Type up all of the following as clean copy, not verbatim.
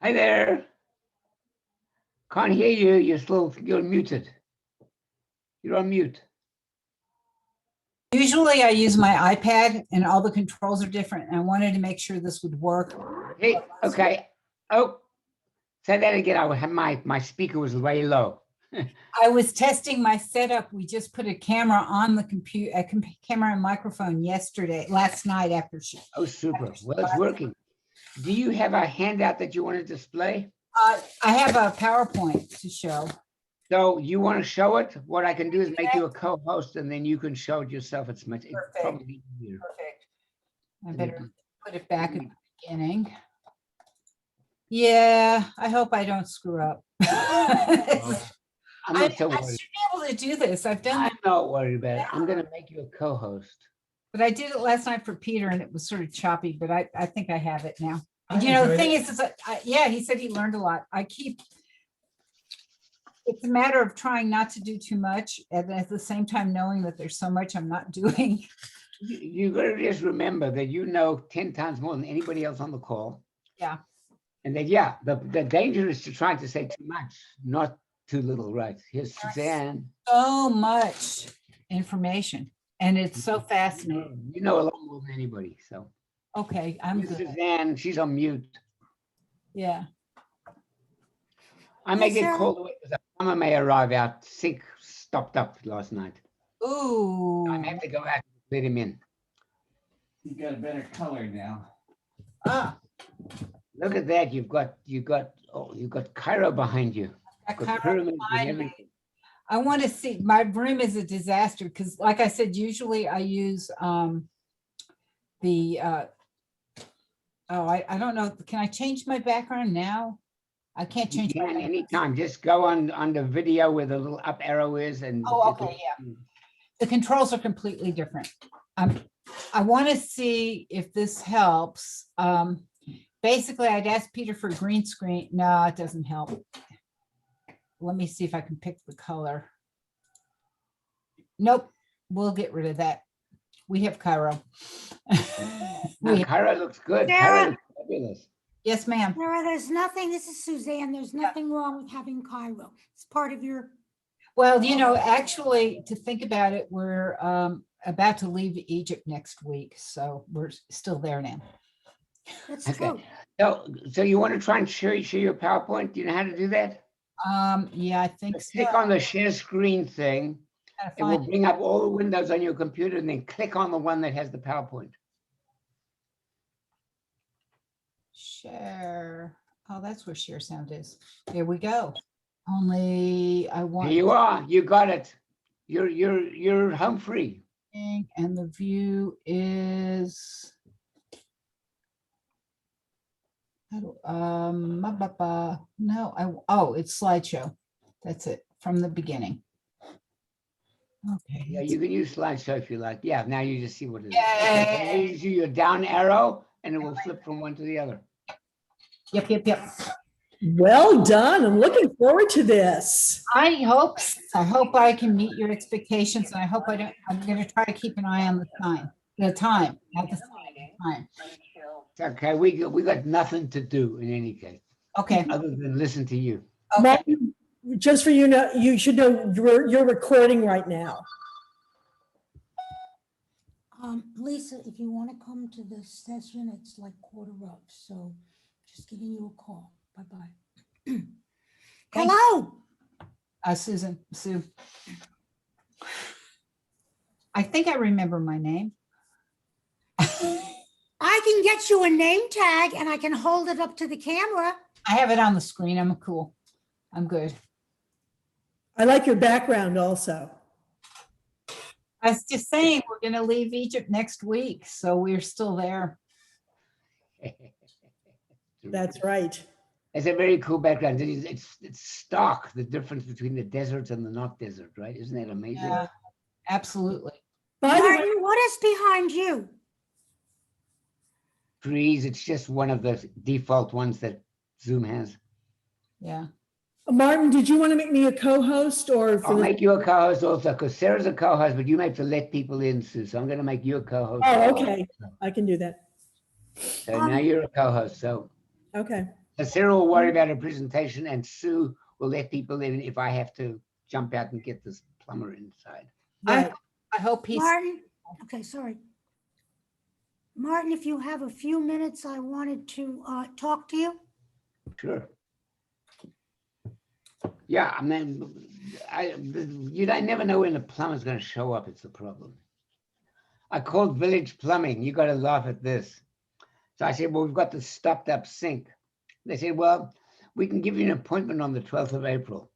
Hi there. Can't hear you. You're muted. You're on mute. Usually I use my iPad and all the controls are different. And I wanted to make sure this would work. Hey, okay. Oh, say that again. I had my speaker was way low. I was testing my setup. We just put a camera on the computer, camera and microphone last night after she. Oh, super. Well, it's working. Do you have a handout that you want to display? I have a PowerPoint to show. So you want to show it? What I can do is make you a co-host and then you can show it yourself. It's probably easier. Perfect. I better put it back at the beginning. Yeah, I hope I don't screw up. I'm not so worried. I should be able to do this. I've done I'm it, not worried about it. I'm going to make you a co-host. but I did it last night for Peter and it was sort of choppy, but I think I have it now. You know, the thing is yeah, he said he learned a lot. It's a matter of trying not to do too much and at the same time knowing that there's so much I'm not doing. You got to just remember that you know 10 times more than anybody else on the call. Yeah. And that, yeah, the danger is to try to say too much, not too little, right? Here's Suzanne. So much information and it's so fascinating. You know a lot more than anybody, so. Okay, I'm Here's good. Suzanne, she's on mute. Yeah. I may get called away because a plumber may arrive out sink stopped up last night. Ooh. I have to go out and let him in. You got a better color now. Ah, Look at that. You've got Cairo behind you. that Got kind of pyramids and reminded me. everything. I want to see, my room is a disaster because like I said, usually I use I don't know. Can I change my background now? I can't You change my can anytime. Just go on the video where the little up arrow is and okay, yeah. The controls are completely different. I want to see if this helps. Basically, I'd ask Peter for a green screen. No, it doesn't help. Let me see if I can pick the color. Nope, we'll get rid of that. We have Cairo. Cairo looks good. Sarah. Cairo looks fabulous. Yes, ma'am. Laura, there's nothing, this is Suzanne, there's nothing wrong with having Cairo. It's part of your, Well, you know, actually, to think about it, we're about to leave Egypt next week, so we're still there now. that's Okay. true. So you want to try and share your PowerPoint? Do you know how to do that? Yeah, I think Just so. click on the share screen thing. Gotta It will find it. bring up all the windows on your computer and then click on the one that has the PowerPoint. Share. Oh, that's where share sound is. There we go. Only I want. Here you are. You got it. You're home free. And the view is. No, it's slideshow. That's it from the beginning. Okay. Yeah, you can use slideshow if you like. Yeah, now you just see what it is. Yay. Now you see your down arrow and it will flip from one to the other. Yep. Well done. I'm looking forward to this. I hope I can meet your expectations and I hope I'm going to try to keep an eye on the time, not the time. It's okay, we got nothing to do in any case, Okay. other than listen to you. Okay. Martin, just for you should know you're recording right now. Lisa, if you want to come to the session, it's like 1:15, so just giving you a call. Bye-bye. Thank Hello. Sue. I think I remember my name. I can get you a name tag and I can hold it up to the camera. I have it on the screen. I'm cool. I'm good. I like your background also. I was just saying, we're going to leave Egypt next week, so we're still there. That's right. It's a very cool background. It's stark, the difference between the desert and the not desert, right? Isn't that amazing? Yeah, absolutely. By the way, Martin, what is behind you? Trees, it's just one of the default ones that Zoom has. Yeah. Martin, did you want to make me a co-host or I'll make you a co-host also, because Sarah's a co-host, but you may have to let people in, Sue. So I'm going to make you a co-host. Oh, okay. I can do that. So now you're a co-host. So Okay. So Sarah will worry about her presentation, and Sue will let people in if I have to jump out and get this plumber inside. I hope he's, Martin, okay, sorry. Martin, if you have a few minutes, I wanted to talk to you. Sure. Yeah, I mean, you never know when the plumber's going to show up. It's the problem. I called Village Plumbing. You got to laugh at this. So I said, well, we've got the stopped up sink. They said, well, we can give you an appointment on the 12th of April.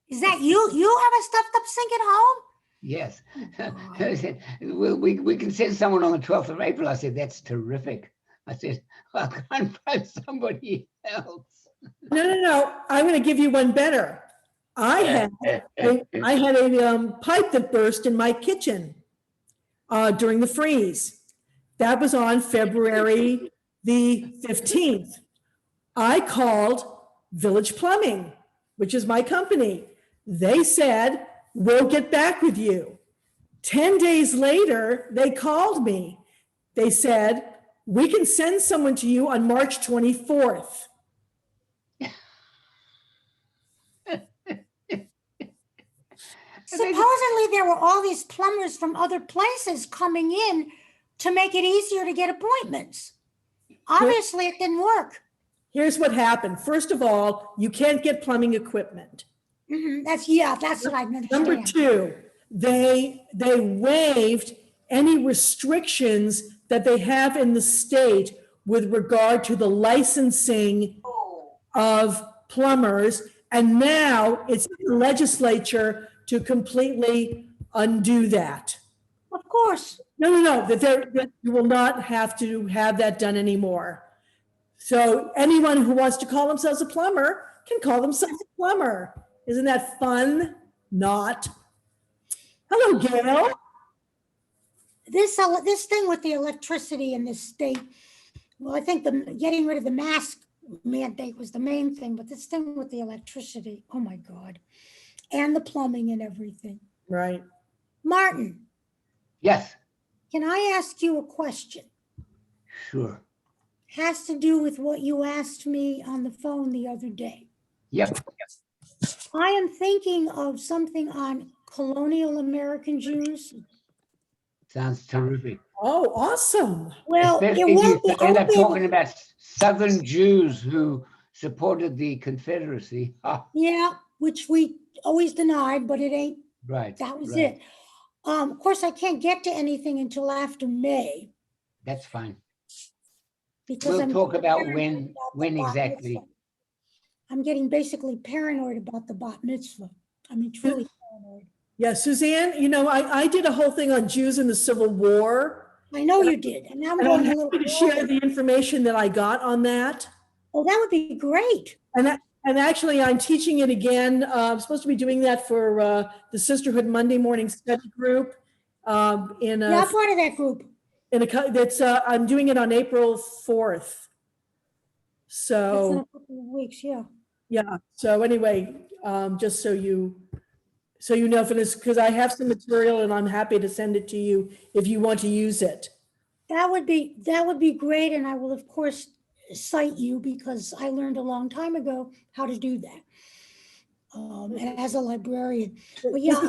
Is that you? You have a stuffed up sink at home? Yes. I said, well, we can send someone on the 12th of April. I said, that's terrific. I said, well, I can't find somebody else. No. I'm going to give you one better. I had a pipe that burst in my kitchen during the freeze. That was on February the 15th. I called Village Plumbing, which is my company. They said, we'll get back with you. 10 days later, they called me. They said, we can send someone to you on March 24th. Supposedly there were all these plumbers from other places coming in to make it easier to get appointments. Obviously it didn't work. Here's what happened. First of all, you can't get plumbing equipment. That's what I understand. Number two, they waived any restrictions that they have in the state with regard to the licensing of plumbers. And now it's the legislature to completely undo that. Of course. No, that you will not have to have that done anymore. So anyone who wants to call themselves a plumber can call themselves a plumber. Isn't that fun? Not. Hello, Gail. This thing with the electricity in this state, well, I think getting rid of the mask mandate was the main thing, but this thing with the electricity, oh my God, and the plumbing and everything. Right. Martin. Yes. Can I ask you a question? Sure. Has to do with what you asked me on the phone the other day. Yep. I am thinking of something on colonial American Jews. Sounds terrific. Oh, awesome. Well, Especially it if won't you be end up open. talking about Southern Jews who supported the Confederacy. Yeah, which we always denied, but it ain't. Right. That was right. it. Of course, I can't get to anything until after May. That's fine. Because We'll I'm talk about paranoid about when the bat exactly. mitzvah. I'm getting basically paranoid about the bat mitzvah. I mean, truly paranoid. Yeah, Suzanne, I did a whole thing on Jews in the Civil War. I know you did, and now I'm And I'm going a little happy to share forward. the information that I got on that. Oh, that would be great. And actually, I'm teaching it again. I'm supposed to be doing that for the Sisterhood Monday Morning Study Group. Yeah, I'm part of that group. I'm doing it on April 4th. That's in So, a couple of weeks, yeah. yeah. So anyway, just so you know, for this, because I have some material and I'm happy to send it to you if you want to use it. That would be great, and I will of course cite you because I learned a long time ago how to do that. And as a librarian, but yeah,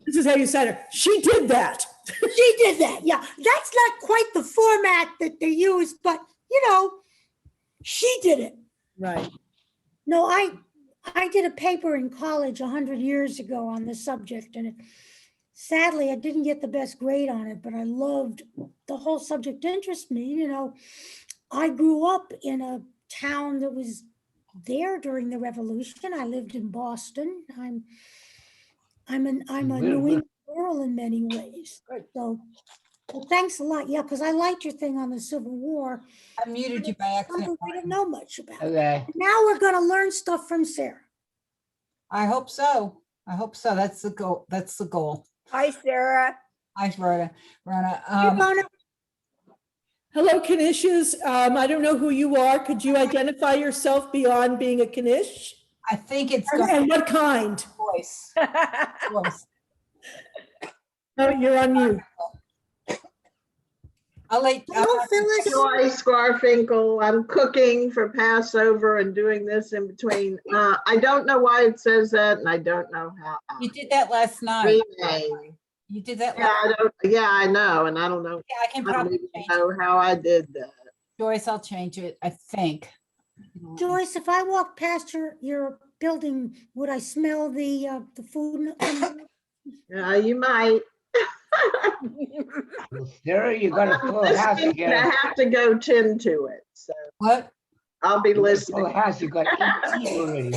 This is how you said it. She did that. she did that. Yeah, that's not quite the format that they use, but she did it. Right. No, I did a paper in college 100 years ago on this subject, and sadly I didn't get the best grade on it, but I loved the whole subject. Interests me. I grew up in a town that was there during the Revolution. I lived in Boston. I'm a New England girl in many ways. So well, thanks a lot. Yeah, because I liked your thing on the Civil War. I muted you by accident. Something we didn't know much about. Okay. Now we're going to learn stuff from Sarah. I hope so. That's the goal. Hi, Sarah. Hi, Rhoda. Hey, Rona. Mona. Hello, Kanishas. I don't know who you are. Could you identify yourself beyond being a Kanish? I think it's And what kind? voice. Oh, you're on mute. I'll let, Hello, Phyllis. Joy Scarfinkel. I'm cooking for Passover and doing this in between. I don't know why it says that, and I don't know how. you did that last night. Rename. You did that. Yeah, last I know, and I don't know. Yeah, I can I don't probably even change know how I did that. it. Joyce, I'll change it, I think. Joyce, if I walked past your building, would I smell the food? You might. Well, Sarah, you got a full house I again. have to go tend to it, so What? I'll be You got a listening. full house, you got 18 already.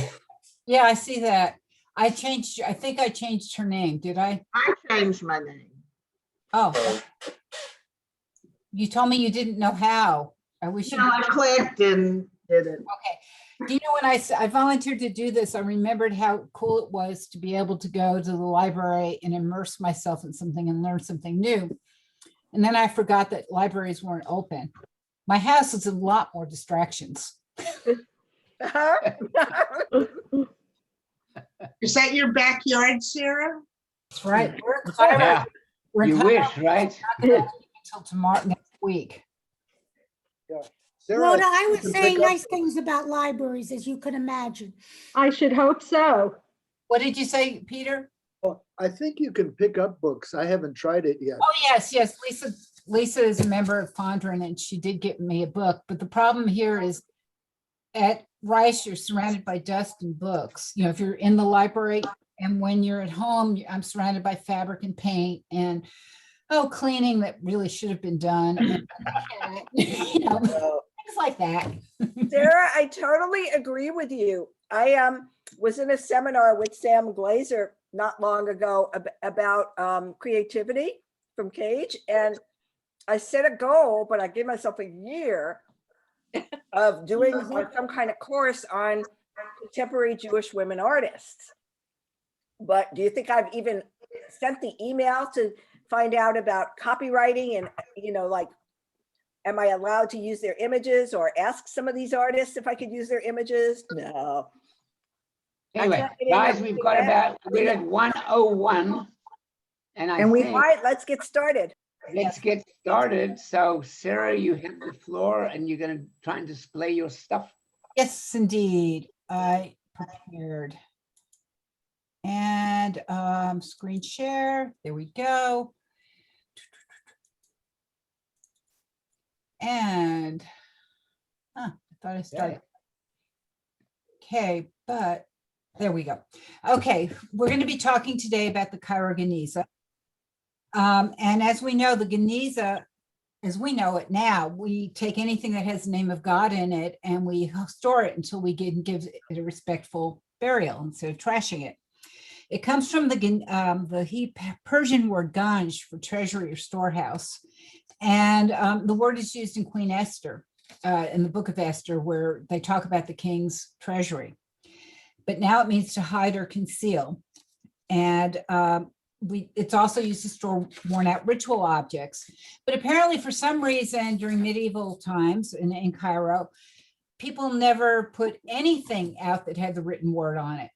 Yeah, I see that. I think I changed her name, did I? I changed my name. Oh. You told me you didn't know how. I wish you. No, I clicked and did it. Okay. Do you know when I volunteered to do this, I remembered how cool it was to be able to go to the library and immerse myself in something and learn something new. And then I forgot that libraries weren't open. My house is a lot more distractions. Is that your backyard, Sarah? That's right. We're in Cairo. Yeah, We're in you Cairo. wish, right? Until tomorrow, next week. Rhoda, I was saying nice things about libraries, as you can imagine. I should hope so. What did you say, Peter? I think you can pick up books. I haven't tried it yet. Oh, yes, yes. Lisa is a member of Fondren and she did get me a book. But the problem here is at Rice, you're surrounded by dust and books. You know, if you're in the library, and when you're at home, I'm surrounded by fabric and paint and cleaning that really should have been done. And, you know, things like that. Sarah, I totally agree with you. I was in a seminar with Sam Glazer not long ago about creativity from Cage, and I set a goal, but I gave myself a year of doing some kind of course on contemporary Jewish women artists. But do you think I've even sent the email to find out about copywriting and, you know, like, am I allowed to use their images or ask some of these artists if I could use their images? No. Anyway, guys, we're at 1:01. And we might, let's get started. Let's get started. So Sarah, you have the floor and you're going to try and display your stuff. Yes, indeed. I prepared. And screen share. There we go. And I thought I started. Okay, but there we go. Okay, we're going to be talking today about the Cairo Geniza. And as we know, the Geniza, as we know it now, we take anything that has the name of God in it and we store it until we give it a respectful burial instead of trashing it. It comes from the Persian word ganj for treasury or storehouse. And the word is used in Queen Esther, in the book of Esther, where they talk about the king's treasury. But now it means to hide or conceal. And it's also used to store worn out ritual objects. But apparently for some reason during medieval times in Cairo, people never put anything out that had the written word on it.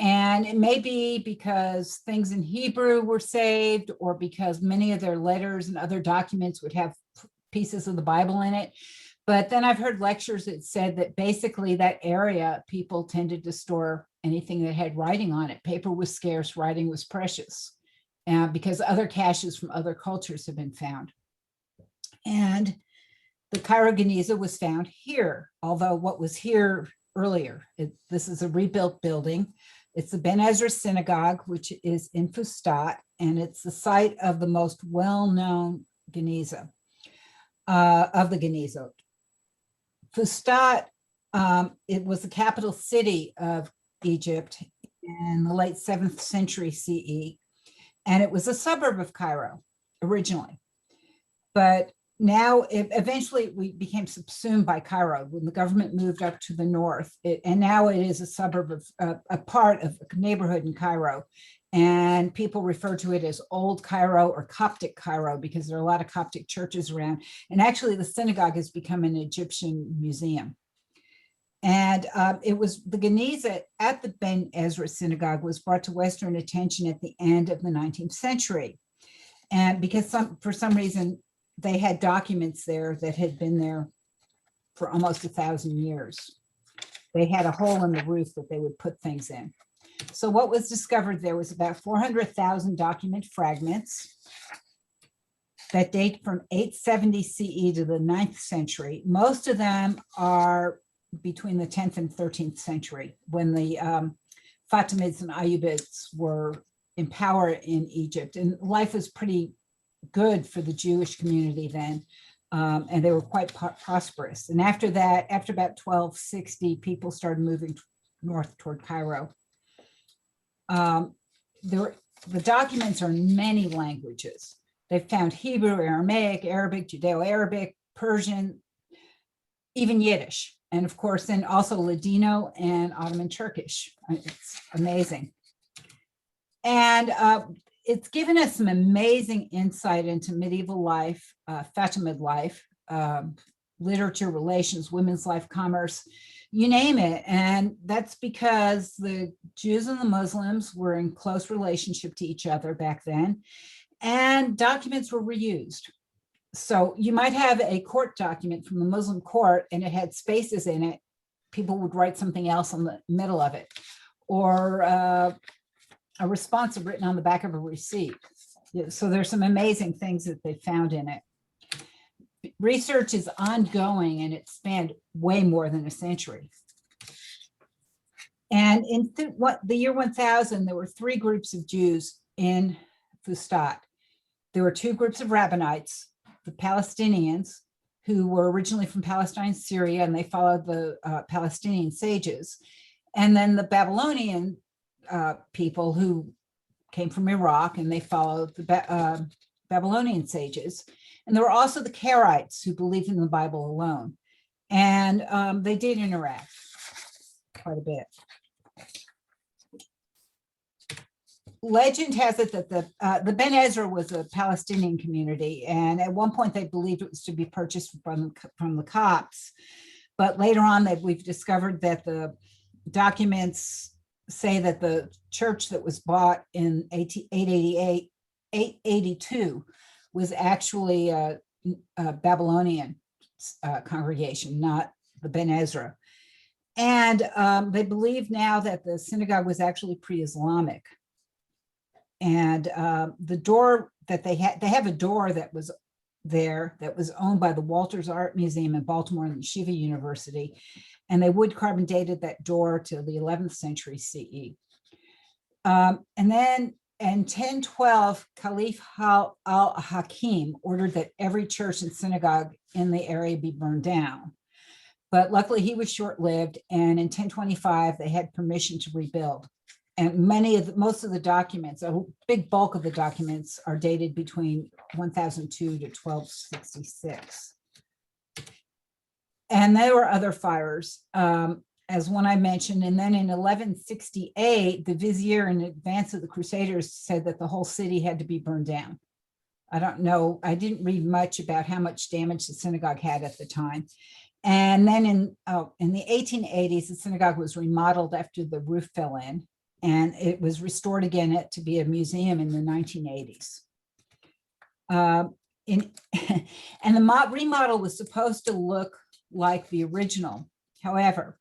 And it may be because things in Hebrew were saved or because many of their letters and other documents would have pieces of the Bible in it. But then I've heard lectures that said that basically that area, people tended to store anything that had writing on it. Paper was scarce, writing was precious, because other caches from other cultures have been found. And the Cairo Geniza was found here, although what was here earlier, this is a rebuilt building. It's the Ben Ezra Synagogue, which is in Fustat, and it's the site of the most well-known Geniza, of the Geniza. Fustat, it was the capital city of Egypt in the late 7th century CE, and it was a suburb of Cairo originally. But now, eventually, we became subsumed by Cairo when the government moved up to the north. And now it is a suburb of a part of a neighborhood in Cairo. And people refer to it as Old Cairo or Coptic Cairo because there are a lot of Coptic churches around. And actually, the synagogue has become an Egyptian museum. And it was the Geniza at the Ben Ezra Synagogue was brought to Western attention at the end of the 19th century. And because for some reason, they had documents there that had been there for almost 1,000 years. They had a hole in the roof that they would put things in. So what was discovered there was about 400,000 document fragments that date from 870 CE to the 9th century. Most of them are between the 10th and 13th century, when the Fatimids and Ayyubids were in power in Egypt. And life was pretty good for the Jewish community then. And they were quite prosperous. And after that, after about 1260, people started moving north toward Cairo. The documents are in many languages. They found Hebrew, Aramaic, Arabic, Judeo-Arabic, Persian, even Yiddish. And of course, then also Ladino and Ottoman Turkish. It's amazing. And it's given us some amazing insight into medieval life, Fatimid life, literature, relations, women's life, commerce, you name it. And that's because the Jews and the Muslims were in close relationship to each other back then, and documents were reused. So you might have a court document from the Muslim court and it had spaces in it. People would write something else in the middle of it, or a response written on the back of a receipt. So there's some amazing things that they found in it. Research is ongoing and it spanned way more than a century. And in the year 1000, there were 3 groups of Jews in Fustat. There were 2 groups of Rabbinites, the Palestinians, who were originally from Palestine, Syria, and they followed the Palestinian sages. And then the Babylonian people who came from Iraq, and they followed the Babylonian sages. And there were also the Karaites who believed in the Bible alone. And they did interact quite a bit. Legend has it that the Ben Ezra was a Palestinian community, and at one point they believed it was to be purchased from the Copts, but later on we've discovered that the documents say that the church that was bought in 882 was actually a Babylonian congregation, not the Ben Ezra. And they believe now that the synagogue was actually pre-Islamic. And the door that they have a door that was there that was owned by the Walters Art Museum in Baltimore and Yeshiva University. And they wood carbon dated that door to the 11th century CE. And then in 1012, Caliph al-Hakim ordered that every church and synagogue in the area be burned down. But luckily he was short-lived, and in 1025, they had permission to rebuild. And most of the documents, a big bulk of the documents, are dated between 1002 to 1266. And there were other fires, as one I mentioned. And then in 1168, the vizier, in advance of the Crusaders, said that the whole city had to be burned down. I don't know, I didn't read much about how much damage the synagogue had at the time. And then in the 1880s, the synagogue was remodeled after the roof fell in, and it was restored again to be a museum in the 1980s. And the remodel was supposed to look like the original. However,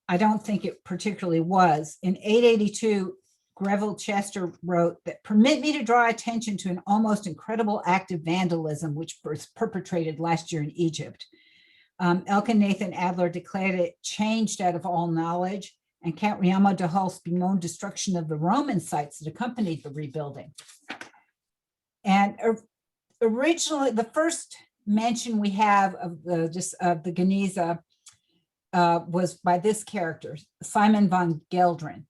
I don't think it particularly was. In 882, Greville Chester wrote that, "Permit me to draw attention to an almost incredible act of vandalism which was perpetrated last year in Egypt. Elkin Nathan Adler declared it changed out of all knowledge, and Count Riamo de Hulse bemoaned destruction of the Roman sites that accompanied the rebuilding." And originally, the first mention we have of the Geniza was by this character, Simon von Geldren.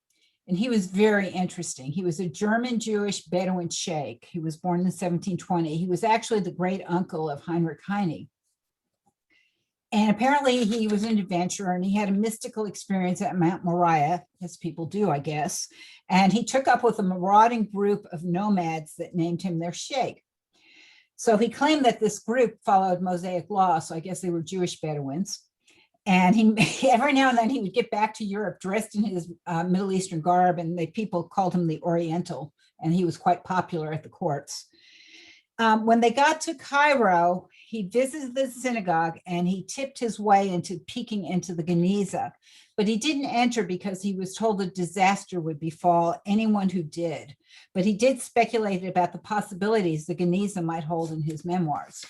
And he was very interesting. He was a German Jewish Bedouin sheikh. He was born in 1720. He was actually the great uncle of Heinrich Heine. And apparently he was an adventurer, and he had a mystical experience at Mount Moriah, as people do, I guess. And he took up with a marauding group of nomads that named him their sheikh. So he claimed that this group followed Mosaic law, so I guess they were Jewish Bedouins. And every now and then he would get back to Europe dressed in his Middle Eastern garb, and people called him the Oriental, and he was quite popular at the courts. When they got to Cairo, he visited the synagogue and he tipped his way into peeking into the Geniza, but he didn't enter because he was told a disaster would befall anyone who did. But he did speculate about the possibilities the Geniza might hold in his memoirs.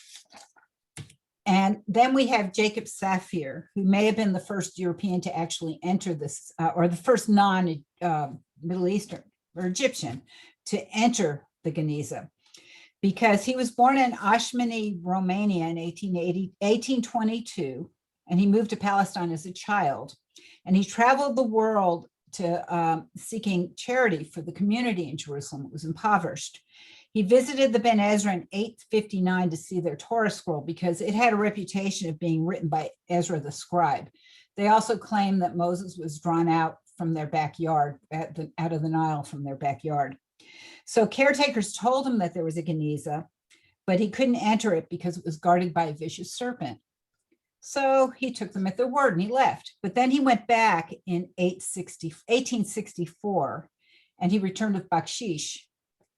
And then we have Jacob Sapphir, who may have been the first European to actually enter this, or the first non-Middle Eastern or Egyptian to enter the Geniza, because he was born in Ashmani, Romania in 1822, and he moved to Palestine as a child. And he traveled the world to seeking charity for the community in Jerusalem. It was impoverished. He visited the Ben Ezra in 859 to see their Torah scroll because it had a reputation of being written by Ezra the scribe. They also claim that Moses was drawn out from their backyard, out of the Nile from their backyard. So caretakers told him that there was a Geniza, but he couldn't enter it because it was guarded by a vicious serpent. So he took them at their word and he left. But then he went back in 1864 and he returned with bakshish.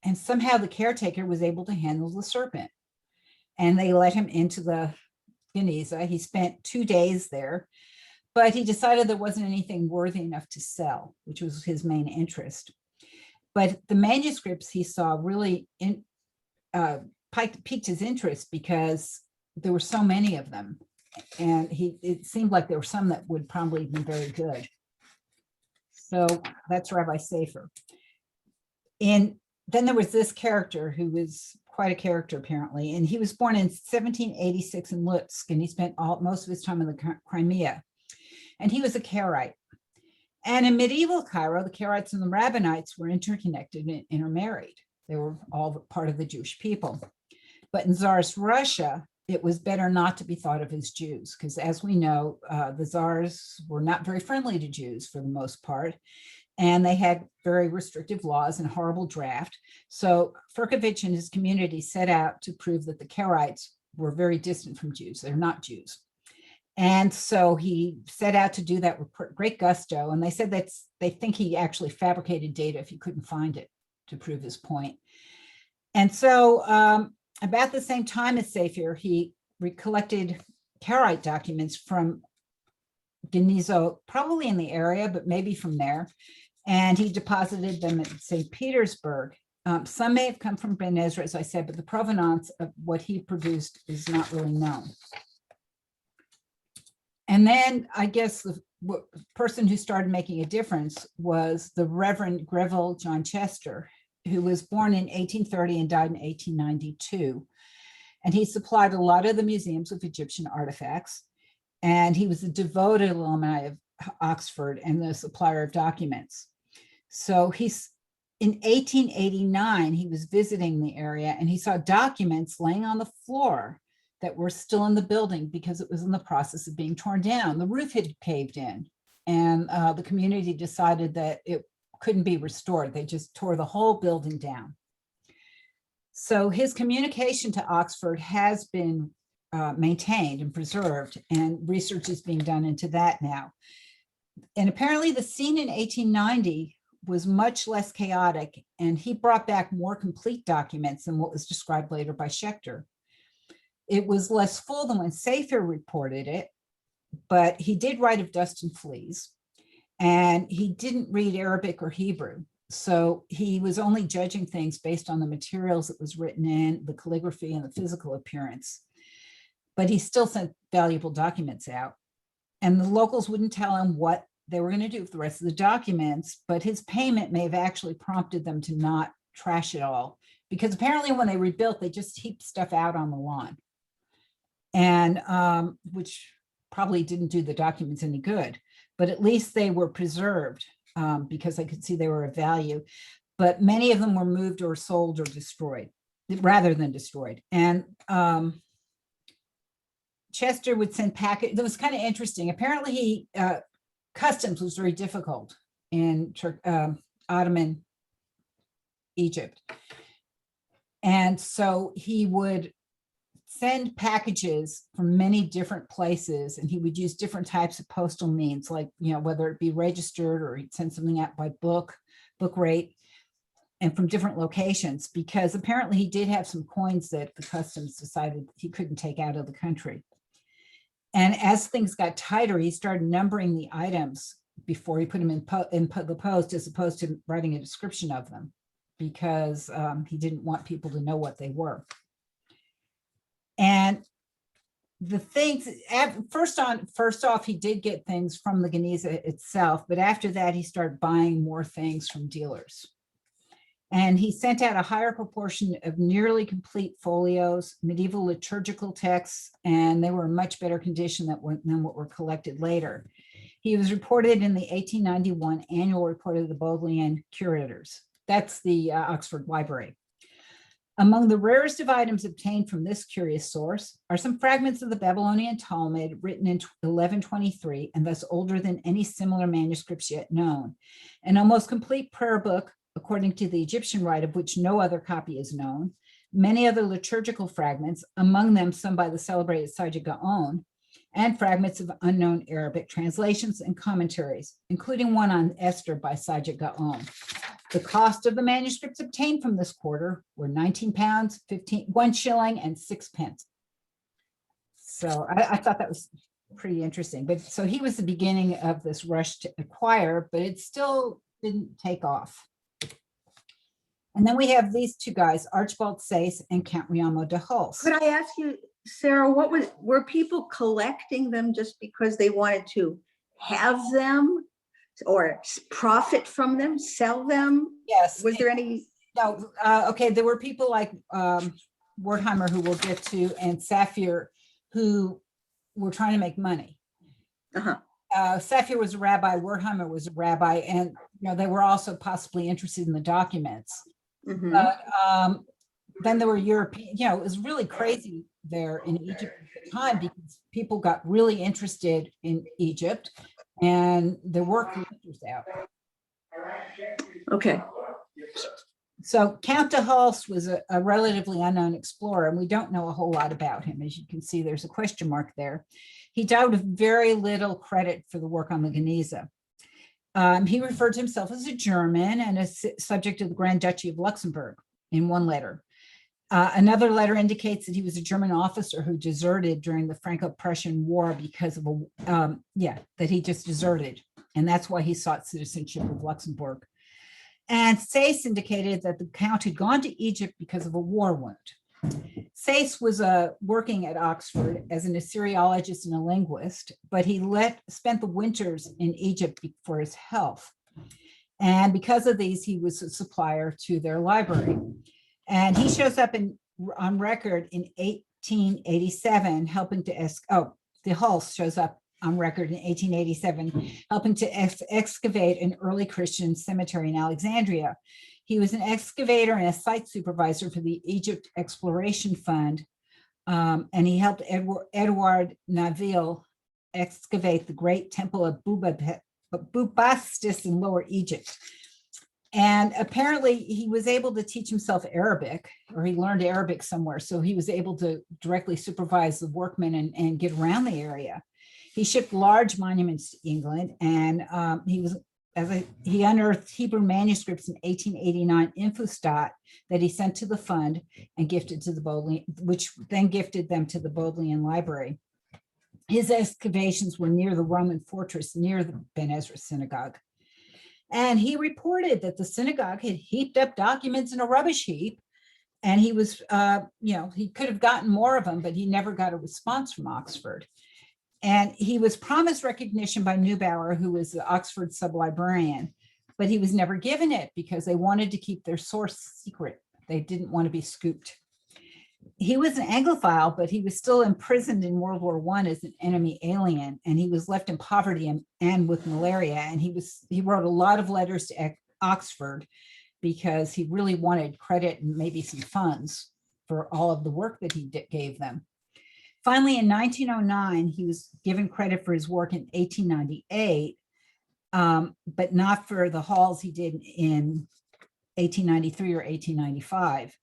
And somehow the caretaker was able to handle the serpent. And they let him into the Geniza. He spent 2 days there, but he decided there wasn't anything worthy enough to sell, which was his main interest. But the manuscripts he saw really piqued his interest because there were so many of them. And it seemed like there were some that would probably be very good. So that's Rabbi Sapphir. Then there was this character who was quite a character apparently, and he was born in 1786 in Lutsk, and he spent most of his time in the Crimea. And he was a Karaite. And in medieval Cairo, the Karaites and the Rabbinites were interconnected and intermarried. They were all part of the Jewish people. But in Tsarist Russia, it was better not to be thought of as Jews, because as we know, the Tsars were not very friendly to Jews for the most part, and they had very restrictive laws and horrible draft. So Furkovich and his community set out to prove that the Karaites were very distant from Jews. They're not Jews. And so he set out to do that with great gusto. And they said that they think he actually fabricated data if he couldn't find it to prove his point. And so about the same time as Sapphir, he collected Karaite documents from Geniza, probably in the area, but maybe from there. And he deposited them at St. Petersburg. Some may have come from Ben Ezra, as I said, but the provenance of what he produced is not really known. And then I guess the person who started making a difference was the Reverend Greville John Chester, who was born in 1830 and died in 1892. And he supplied a lot of the museums with Egyptian artifacts. And he was a devoted alumni of Oxford and the supplier of documents. So in 1889, he was visiting the area and he saw documents laying on the floor that were still in the building because it was in the process of being torn down. The roof had caved in, and the community decided that it couldn't be restored. They just tore the whole building down. So his communication to Oxford has been maintained and preserved, and research is being done into that now. And apparently the scene in 1890 was much less chaotic, and he brought back more complete documents than what was described later by Schechter. It was less full than when Sapphir reported it, but he did write of dust and fleas, and he didn't read Arabic or Hebrew. So he was only judging things based on the materials that was written in, the calligraphy and the physical appearance. But he still sent valuable documents out. And the locals wouldn't tell him what they were going to do with the rest of the documents, but his payment may have actually prompted them to not trash it all, because apparently when they rebuilt, they just heaped stuff out on the lawn, and which probably didn't do the documents any good, but at least they were preserved because I could see they were of value. But many of them were moved or sold or destroyed rather than destroyed. And Chester would send packets. It was kind of interesting. Apparently customs was very difficult in Ottoman Egypt. And so he would send packages from many different places, and he would use different types of postal means, like, whether it be registered or he'd send something out by book rate. and from different locations, because apparently he did have some coins that the customs decided he couldn't take out of the country. And as things got tighter, he started numbering the items before he put them in the post, as opposed to writing a description of them, because he didn't want people to know what they were. And the things, first off, he did get things from the Geniza itself, but after that, he started buying more things from dealers. And he sent out a higher proportion of nearly complete folios, medieval liturgical texts, and they were in much better condition than what were collected later. He was reported in the 1891 annual report of the Bodleian curators. That's the Oxford Library. Among the rarest of items obtained from this curious source are some fragments of the Babylonian Talmud written in 1123 and thus older than any similar manuscripts yet known. An almost complete prayer book, according to the Egyptian rite, of which no other copy is known, many other liturgical fragments, among them some by the celebrated Sajid Gaon, and fragments of unknown Arabic translations and commentaries, including one on Esther by Sajid Gaon. The cost of the manuscripts obtained from this quarter were 19 pounds, 1 shilling and 6 pence. So I thought that was pretty interesting. But so he was the beginning of this rush to acquire, but it still didn't take off. And then we have these two guys, Archibald Sayce and Count Riamo de Hulse. Could I ask you, Sarah, were people collecting them just because they wanted to have them or profit from them, sell them? Yes. Was there any? No, okay, there were people like Wertheimer, who we'll get to, and Sapphir, who were trying to make money. Sapphir was a rabbi, Wertheimer was a rabbi, and they were also possibly interested in the documents. But then there were European, it was really crazy there in Egypt at the time, because people got really interested in Egypt and there were collectors out. Okay. So Count de Hulse was a relatively unknown explorer, and we don't know a whole lot about him. As you can see, there's a question mark there. He died with very little credit for the work on the Geniza. He referred to himself as a German and a subject of the Grand Duchy of Luxembourg in one letter. Another letter indicates that he was a German officer who deserted during the Franco-Prussian War because of that he just deserted. And that's why he sought citizenship of Luxembourg. And Sayce indicated that the Count had gone to Egypt because of a war wound. Sayce was working at Oxford as an Assyriologist and a linguist, but he spent the winters in Egypt for his health. And because of these, he was a supplier to their library. And he shows up on record in 1887, helping to de Hulse shows up on record in 1887, helping to excavate an early Christian cemetery in Alexandria. He was an excavator and a site supervisor for the Egypt Exploration Fund, and he helped Edward Naville excavate the great temple of Bubastis in Lower Egypt. And apparently he was able to teach himself Arabic, or he learned Arabic somewhere, so he was able to directly supervise the workmen and get around the area. He shipped large monuments to England, and he unearthed Hebrew manuscripts in 1889 in Fustat that he sent to the fund and gifted to the Bodleian, which then gifted them to the Bodleian Library. His excavations were near the Roman fortress near the Ben Ezra synagogue. And he reported that the synagogue had heaped up documents in a rubbish heap. And he was, he could have gotten more of them, but he never got a response from Oxford. And he was promised recognition by Neubauer, who was the Oxford sublibrarian, but he was never given it because they wanted to keep their source secret. They didn't want to be scooped. He was an Anglophile, but he was still imprisoned in World War I as an enemy alien, and he was left in poverty and with malaria. And he wrote a lot of letters to Oxford because he really wanted credit and maybe some funds for all of the work that he gave them. Finally, in 1909, he was given credit for his work in 1898, but not for the hauls he did in 1893 or 1895.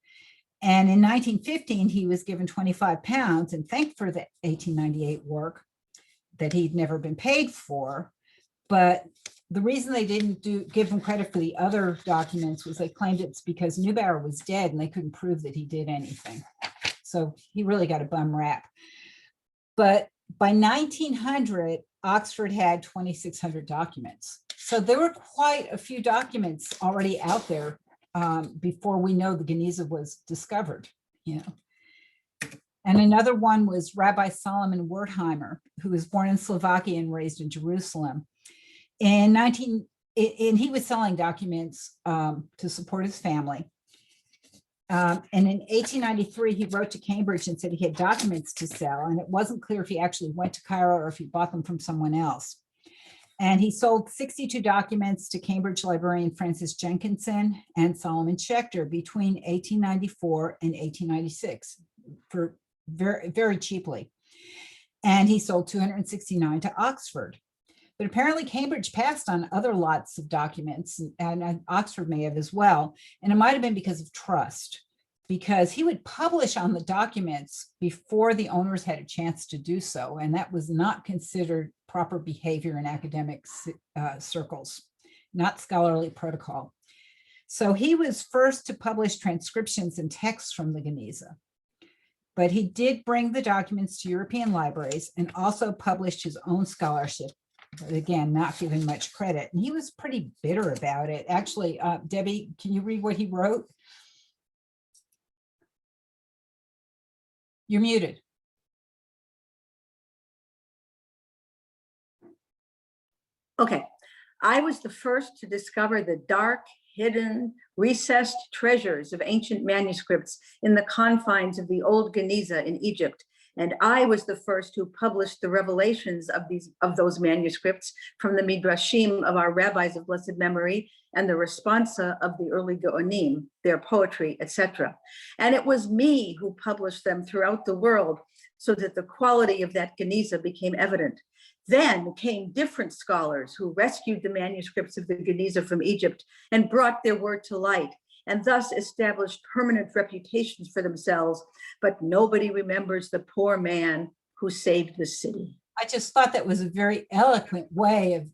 And in 1915, he was given 25 pounds and thanked for the 1898 work that he'd never been paid for. But the reason they didn't give him credit for the other documents was they claimed it's because Neubauer was dead and they couldn't prove that he did anything. So he really got a bum rap. But by 1900, Oxford had 2,600 documents. So there were quite a few documents already out there before we know the Geniza was discovered, you know. And another one was Rabbi Solomon Wertheimer, who was born in Slovakia and raised in Jerusalem. And he was selling documents to support his family. And in 1893, he wrote to Cambridge and said he had documents to sell, and it wasn't clear if he actually went to Cairo or if he bought them from someone else. And he sold 62 documents to Cambridge librarian Francis Jenkinson and Solomon Schechter between 1894 and 1896 for very, very cheaply. And he sold 269 to Oxford. But apparently Cambridge passed on other lots of documents, and Oxford may have as well. And it might have been because of trust, because he would publish on the documents before the owners had a chance to do so. And that was not considered proper behavior in academic circles, not scholarly protocol. So he was first to publish transcriptions and texts from the Geniza. But he did bring the documents to European libraries and also published his own scholarship. But again, not given much credit. And he was pretty bitter about it. Actually, Debbie, can you read what he wrote? You're muted. Okay, I was the first to discover the dark, hidden, recessed treasures of ancient manuscripts in the confines of the old Geniza in Egypt. And I was the first who published the revelations of those manuscripts from the midrashim of our rabbis of blessed memory and the responsa of the early Gaonim, their poetry, etc. And it was me who published them throughout the world so that the quality of that Geniza became evident. Then came different scholars who rescued the manuscripts of the Geniza from Egypt and brought their word to light, and thus established permanent reputations for themselves, but nobody remembers the poor man who saved the city. I just thought that was a very eloquent way of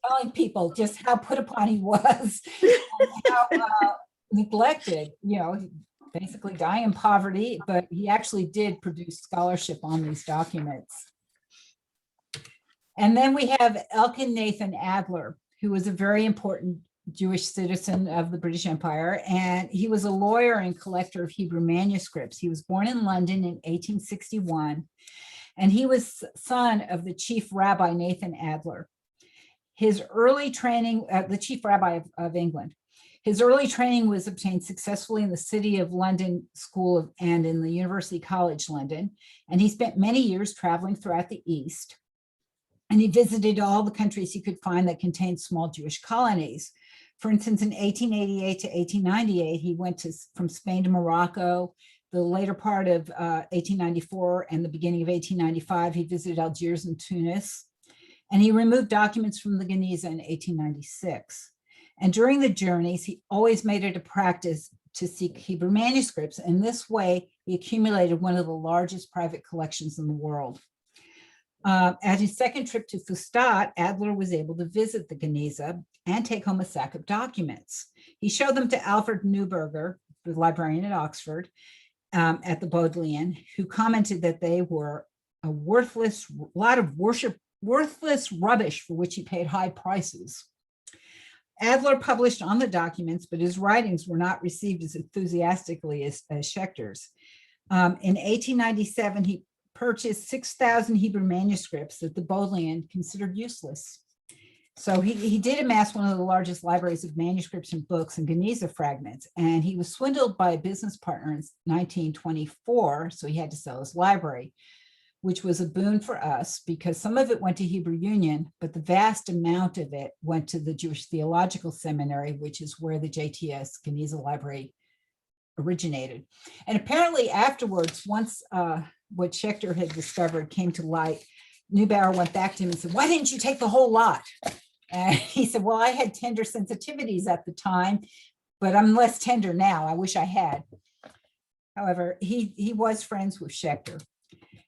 telling people just how put upon he was, and how neglected, you know, basically dying in poverty, but he actually did produce scholarship on these documents. And then we have Elkin Nathan Adler, who was a very important Jewish citizen of the British Empire, and he was a lawyer and collector of Hebrew manuscripts. He was born in London in 1861, and he was son of the chief rabbi Nathan Adler. His early training, the chief rabbi of England, his early training was obtained successfully in the City of London School and in the University College London, and he spent many years traveling throughout the East. And he visited all the countries he could find that contained small Jewish colonies. For instance, in 1888 to 1898, he went from Spain to Morocco. The later part of 1894 and the beginning of 1895, he visited Algiers and Tunis. And he removed documents from the Geniza in 1896. And during the journeys, he always made it a practice to seek Hebrew manuscripts. And this way, he accumulated one of the largest private collections in the world. At his second trip to Fustat, Adler was able to visit the Geniza and take home a sack of documents. He showed them to Alfred Neuberger, the librarian at Oxford, at the Bodleian, who commented that they were a lot of worthless rubbish for which he paid high prices. Adler published on the documents, but his writings were not received as enthusiastically as Schechter's. In 1897, he purchased 6,000 Hebrew manuscripts that the Bodleian considered useless. So he did amass one of the largest libraries of manuscripts and books and Geniza fragments, and he was swindled by a business partner in 1924, so he had to sell his library, which was a boon for us because some of it went to Hebrew Union, but the vast amount of it went to the Jewish Theological Seminary, which is where the JTS Geniza Library originated. And apparently afterwards, once what Schechter had discovered came to light, Neubauer went back to him and said, "Why didn't you take the whole lot?" And he said, "Well, I had tender sensitivities at the time, but I'm less tender now. I wish I had." However, he was friends with Schechter.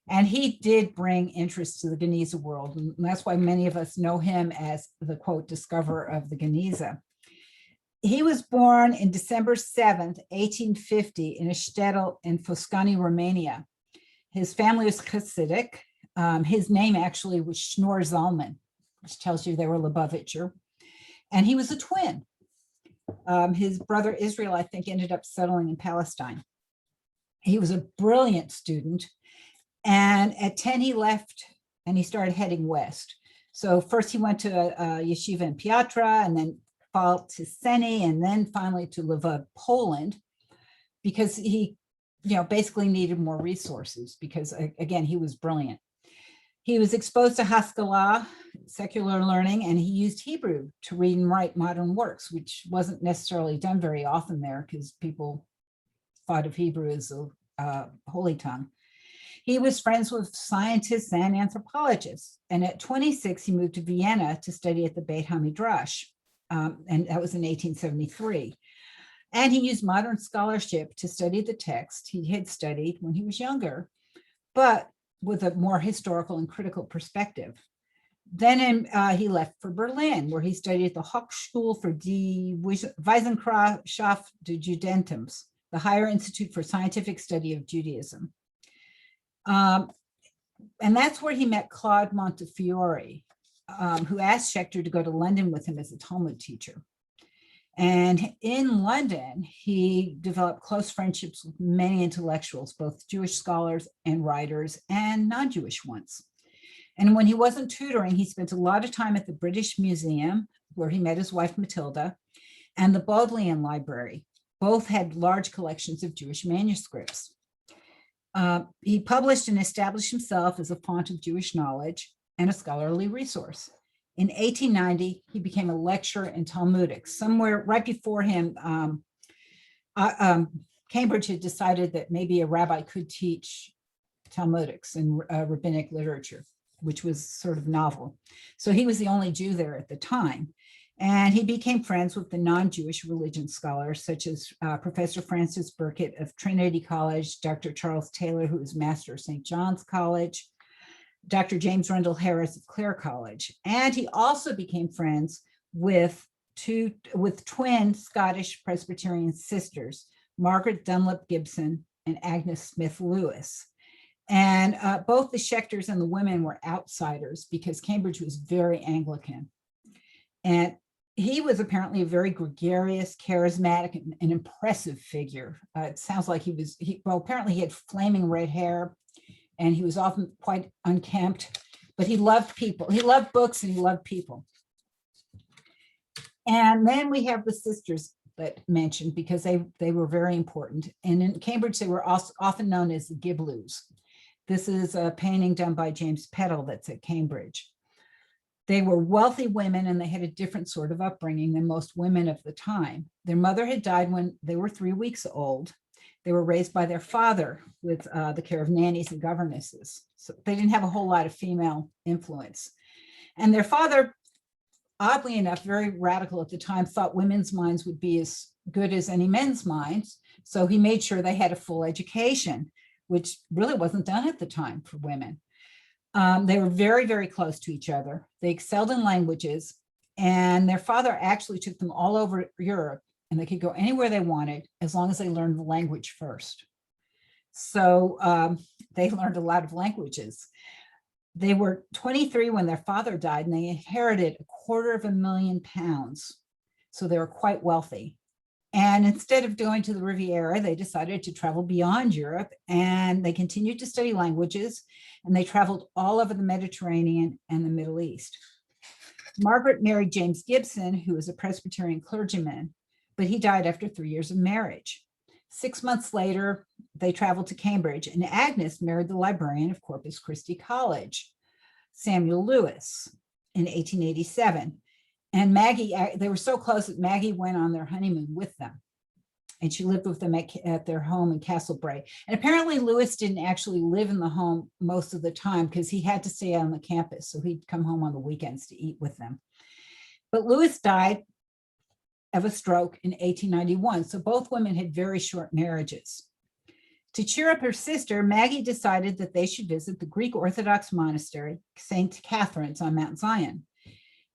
And he did bring interest to the Geniza world. And that's why many of us know him as the quote, discoverer of the Geniza. He was born in December 7th, 1850 in a shtetl in Foscani, Romania. His family was Hasidic. His name actually was Schnorr Zalman, which tells you they were Lubavitcher. And he was a twin. His brother Israel, I think, ended up settling in Palestine. He was a brilliant student. And at 10, he left and he started heading west. So first he went to a yeshiva in Piatra, and then followed to Seni, and then finally to Lviv, Poland, because he, basically needed more resources because, again, he was brilliant. He was exposed to Haskalah, secular learning, and he used Hebrew to read and write modern works, which wasn't necessarily done very often there because people thought of Hebrew as a holy tongue. He was friends with scientists and anthropologists. And at 26, he moved to Vienna to study at the Beit HaMidrash. And that was in 1873. And he used modern scholarship to study the text he had studied when he was younger, but with a more historical and critical perspective. Then he left for Berlin, where he studied at the Hochschule für die Wissenschaft des Judentums, the Higher Institute for Scientific Study of Judaism. And that's where he met Claude Montefiore, who asked Schechter to go to London with him as a Talmud teacher. And in London, he developed close friendships with many intellectuals, both Jewish scholars and writers and non-Jewish ones. And when he wasn't tutoring, he spent a lot of time at the British Museum, where he met his wife, Matilda, and the Bodleian Library. Both had large collections of Jewish manuscripts. He published and established himself as a font of Jewish knowledge and a scholarly resource. In 1890, he became a lecturer in Talmudics. Somewhere right before him, Cambridge had decided that maybe a rabbi could teach Talmudics and rabbinic literature, which was sort of novel. So he was the only Jew there at the time. And he became friends with the non-Jewish religion scholars, such as Professor Francis Burkitt of Trinity College, Dr. Charles Taylor, who was master of St. John's College, Dr. James Rundle Harris of Clare College. And he also became friends with twin Scottish Presbyterian sisters, Margaret Dunlop Gibson and Agnes Smith Lewis. And both the Schechters and the women were outsiders because Cambridge was very Anglican. And he was apparently a very gregarious, charismatic, and impressive figure. It sounds like apparently he had flaming red hair, and he was often quite unkempt, but he loved people. He loved books and he loved people. And then we have the sisters that mentioned because they were very important. And in Cambridge, they were also often known as the Giblus. This is a painting done by James Peddle that's at Cambridge. They were wealthy women and they had a different sort of upbringing than most women of the time. Their mother had died when they were 3 weeks old. They were raised by their father with the care of nannies and governesses. So they didn't have a whole lot of female influence. And their father, oddly enough, very radical at the time, thought women's minds would be as good as any men's minds. So he made sure they had a full education, which really wasn't done at the time for women. They were very, very close to each other. They excelled in languages, and their father actually took them all over Europe, and they could go anywhere they wanted as long as they learned the language first. So they learned a lot of languages. They were 23 when their father died, and they inherited £250,000. So they were quite wealthy. And instead of going to the Riviera, they decided to travel beyond Europe, and they continued to study languages, and they traveled all over the Mediterranean and the Middle East. Margaret married James Gibson, who was a Presbyterian clergyman, but he died after 3 years of marriage. 6 months later, they traveled to Cambridge, and Agnes married the librarian of Corpus Christi College, Samuel Lewis, in 1887. And Maggie, they were so close that Maggie went on their honeymoon with them. And she lived with them at their home in Castlebrae. And apparently Lewis didn't actually live in the home most of the time because he had to stay on the campus. So he'd come home on the weekends to eat with them. But Lewis died of a stroke in 1891. So both women had very short marriages. To cheer up her sister, Maggie decided that they should visit the Greek Orthodox monastery, St. Catherine's on Mount Zion.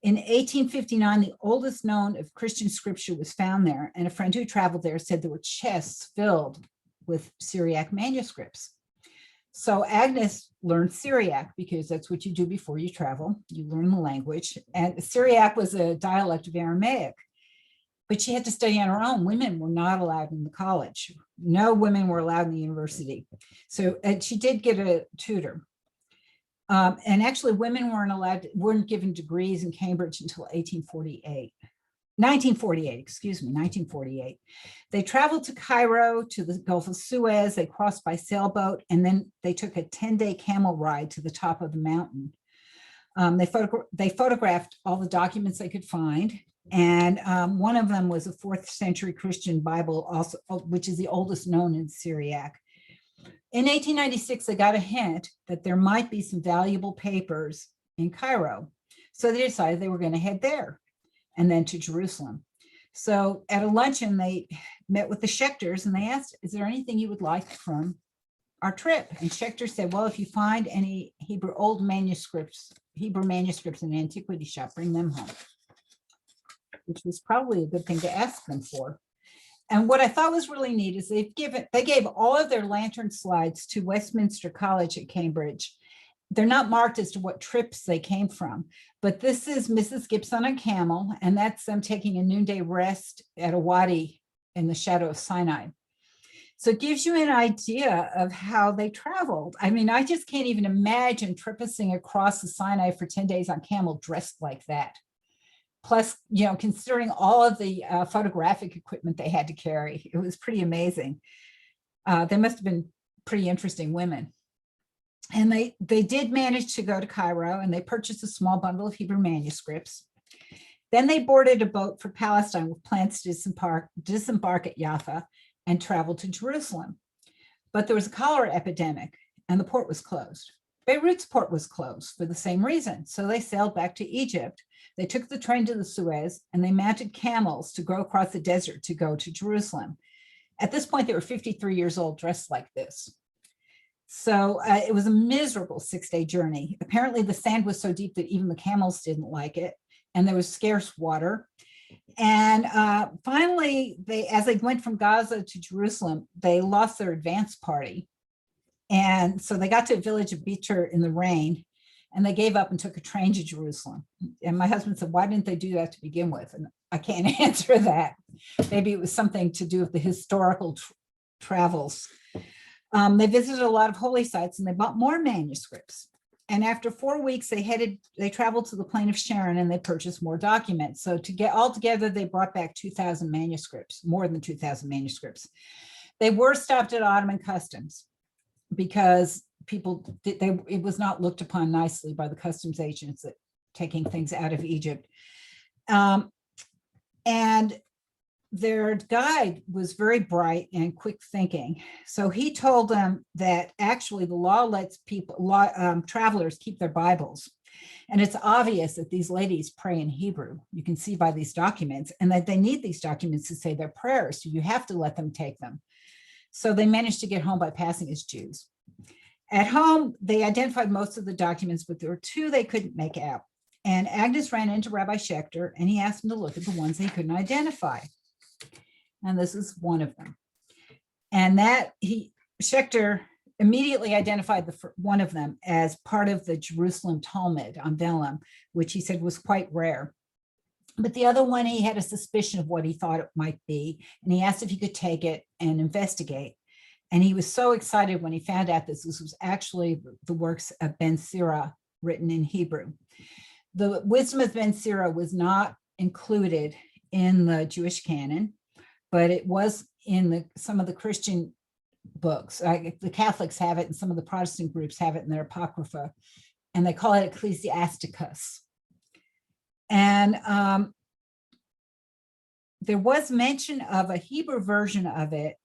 In 1859, the oldest known of Christian scripture was found there, and a friend who traveled there said there were chests filled with Syriac manuscripts. So Agnes learned Syriac because that's what you do before you travel. You learn the language. And Syriac was a dialect of Aramaic, but she had to study on her own. Women were not allowed in the college. No women were allowed in the university. So and she did get a tutor. And actually women weren't given degrees in Cambridge until 1948. They traveled to Cairo, to the Gulf of Suez. They crossed by sailboat, and then they took a 10-day camel ride to the top of the mountain. They photographed all the documents they could find. And one of them was a 4th century Christian Bible, also, which is the oldest known in Syriac. In 1896, they got a hint that there might be some valuable papers in Cairo. So they decided they were going to head there and then to Jerusalem. So at a luncheon, they met with the Schechters and they asked, is there anything you would like from our trip? And Schechter said, well, if you find any Hebrew manuscripts in an antiquity shop, bring them home, which was probably a good thing to ask them for. And what I thought was really neat is they gave all of their lantern slides to Westminster College at Cambridge. They're not marked as to what trips they came from, but this is Mrs. Gibson on camel, and that's them taking a noonday rest at a wadi in the shadow of Sinai. So it gives you an idea of how they traveled. I mean, I just can't even imagine tripping across the Sinai for 10 days on camel dressed like that. Plus, you know, considering all of the photographic equipment they had to carry, it was pretty amazing. They must have been pretty interesting women. And they did manage to go to Cairo, and they purchased a small bundle of Hebrew manuscripts. Then they boarded a boat for Palestine with plans to disembark at Jaffa and travel to Jerusalem. But there was a cholera epidemic and the port was closed. Beirut's port was closed for the same reason. So they sailed back to Egypt. They took the train to the Suez and they mounted camels to go across the desert to go to Jerusalem. At this point, they were 53 years old, dressed like this. So it was a miserable 6-day journey. Apparently the sand was so deep that even the camels didn't like it, and there was scarce water. And finally, as they went from Gaza to Jerusalem, they lost their advance party. And so they got to a village of Bitr in the rain, and they gave up and took a train to Jerusalem. And my husband said, why didn't they do that to begin with? And I can't answer that. Maybe it was something to do with the historical travels. They visited a lot of holy sites and they bought more manuscripts. And after 4 weeks, they traveled to the plain of Sharon and they purchased more documents. So to get all together, they brought back 2,000 manuscripts, more than 2,000 manuscripts. They were stopped at Ottoman customs because it was not looked upon nicely by the customs agents that taking things out of Egypt. And their guide was very bright and quick thinking. So he told them that actually the law lets travelers keep their Bibles. And it's obvious that these ladies pray in Hebrew. You can see by these documents, and that they need these documents to say their prayers. So you have to let them take them. So they managed to get home by passing as Jews. At home, they identified most of the documents, but there were two they couldn't make out. And Agnes ran into Rabbi Schechter and he asked him to look at the ones he couldn't identify. And this is one of them. And Schechter immediately identified one of them as part of the Jerusalem Talmud on vellum, which he said was quite rare. But the other one, he had a suspicion of what he thought it might be. And he asked if he could take it and investigate. And he was so excited when he found out this was actually the works of Ben Sira written in Hebrew. The Wisdom of Ben Sira was not included in the Jewish canon, but it was in some of the Christian books. The Catholics have it and some of the Protestant groups have it in their Apocrypha, and they call it Ecclesiasticus. And there was mention of a Hebrew version of it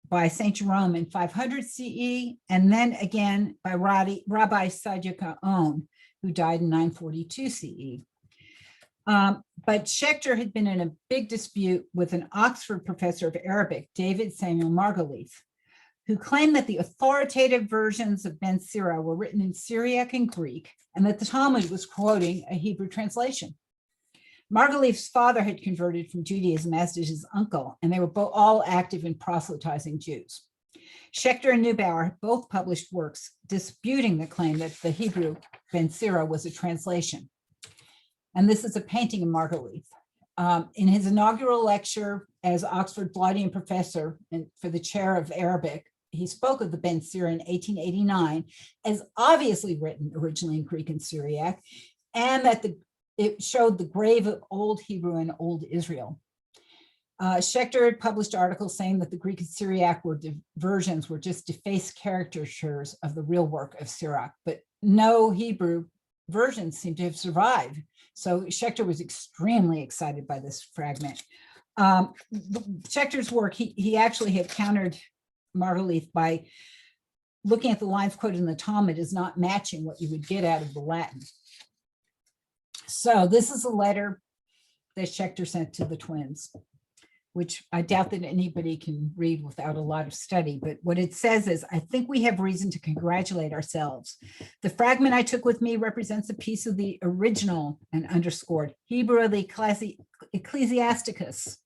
by St. Jerome in 500 CE, and then again by Rabbi Saadia Gaon, who died in 942 CE. But Schechter had been in a big dispute with an Oxford professor of Arabic, David Samuel Margoliouth, who claimed that the authoritative versions of Ben Sira were written in Syriac and Greek, and that the Talmud was quoting a Hebrew translation. Margolief's father had converted from Judaism, as did his uncle, and they were both all active in proselytizing Jews. Schechter and Neubauer both published works disputing the claim that the Hebrew Ben Sira was a translation. And this is a painting of Margolief. In his inaugural lecture as Oxford Palladian professor for the chair of Arabic, he spoke of the Ben Sira in 1889 as obviously written originally in Greek and Syriac, and that it showed the grave of Old Hebrew and Old Israel. Schechter had published articles saying that the Greek and Syriac versions were just defaced caricatures of the real work of Sirach, but no Hebrew versions seem to have survived. So Schechter was extremely excited by this fragment. Schechter's work, he actually had countered Margolief by looking at the lines quoted in the Talmud as not matching what you would get out of the Latin. So this is a letter that Schechter sent to the twins, which I doubt that anybody can read without a lot of study. But what it says is, I think we have reason to congratulate ourselves. The fragment I took with me represents a piece of the original and underscored Hebrew of the Ecclesiasticus.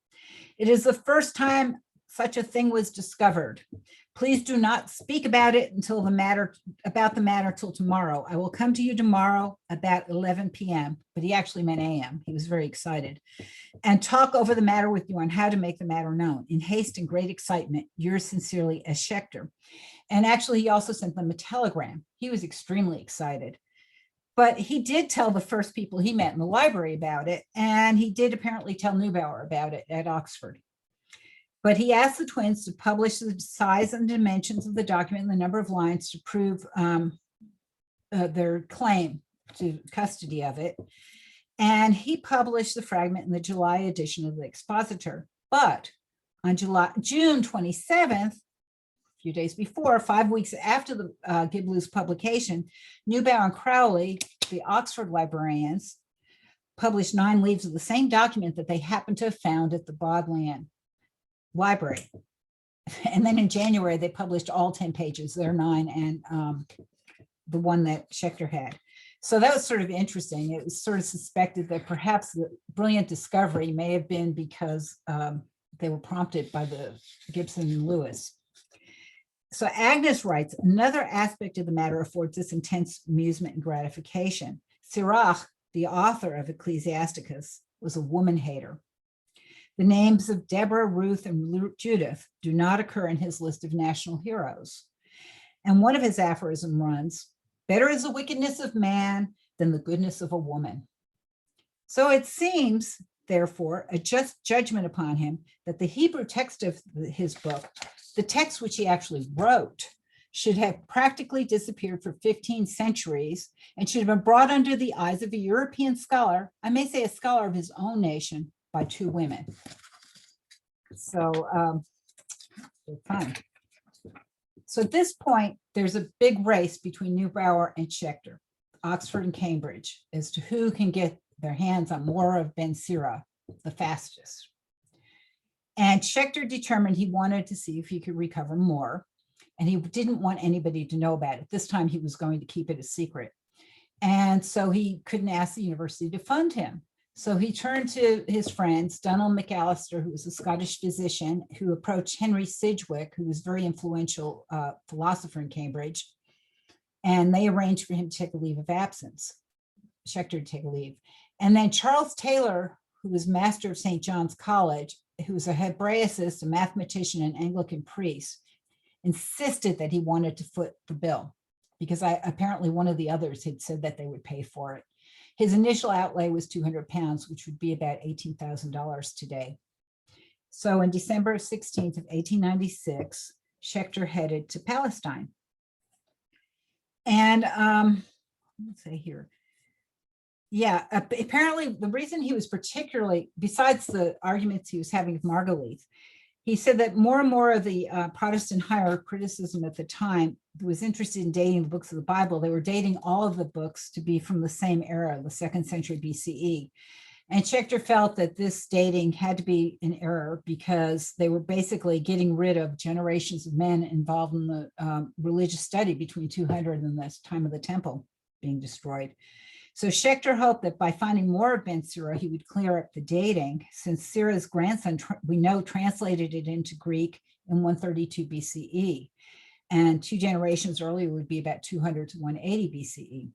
It is the first time such a thing was discovered. Please do not speak about it until the matter till tomorrow. I will come to you tomorrow about 11 p.m., but he actually meant a.m. He was very excited, and talk over the matter with you on how to make the matter known. In haste and great excitement, yours sincerely, as Schechter. And actually, he also sent them a telegram. He was extremely excited. But he did tell the first people he met in the library about it, and he did apparently tell Neubauer about it at Oxford. But he asked the twins to publish the size and dimensions of the document and the number of lines to prove their claim to custody of it. And he published the fragment in the July edition of the Expositor. But on June 27th, a few days before, 5 weeks after the Giblou's publication, Neubauer and Crowley, the Oxford librarians, published 9 leaves of the same document that they happened to have found at the Bodleian Library. And then in January, they published all 10 pages, their 9 and the one that Schechter had. So that was sort of interesting. It was sort of suspected that perhaps the brilliant discovery may have been because they were prompted by the Gibson and Lewis. So Agnes writes, another aspect of the matter affords us intense amusement and gratification. Sirach, the author of Ecclesiasticus, was a woman hater. The names of Deborah, Ruth, and Judith do not occur in his list of national heroes. And one of his aphorisms runs, better is the wickedness of man than the goodness of a woman. So it seems, therefore, a just judgment upon him that the Hebrew text of his book, the text which he actually wrote, should have practically disappeared for 15 centuries and should have been brought under the eyes of a European scholar, I may say a scholar of his own nation, by 2 women. So fine. So at this point, there's a big race between Neubauer and Schechter, Oxford and Cambridge, as to who can get their hands on more of Ben Sira the fastest. And Schechter determined he wanted to see if he could recover more, and he didn't want anybody to know about it. This time he was going to keep it a secret. And so he couldn't ask the university to fund him. So he turned to his friends, Donald McAllister, who was a Scottish physician, who approached Henry Sidgwick, who was a very influential philosopher in Cambridge, and they arranged for him to take a leave of absence, Schechter to take a leave. And then Charles Taylor, who was master of St. John's College, who was a Hebraicist, a mathematician, and Anglican priest, insisted that he wanted to foot the bill, because apparently one of the others had said that they would pay for it. His initial outlay was £200, which would be about $18,000 today. So in December 16th of 1896, Schechter headed to Palestine. And let's say here, yeah, apparently the reason he was particularly, besides the arguments he was having with Margolief, he said that more and more of the Protestant higher criticism at the time was interested in dating the books of the Bible. They were dating all of the books to be from the same era, the 2nd century BCE. And Schechter felt that this dating had to be an error because they were basically getting rid of generations of men involved in the religious study between 200 and the time of the temple being destroyed. So Schechter hoped that by finding more of Ben Sira, he would clear up the dating, since Sira's grandson, we know, translated it into Greek in 132 BCE. And 2 generations earlier would be about 200 to 180 BCE.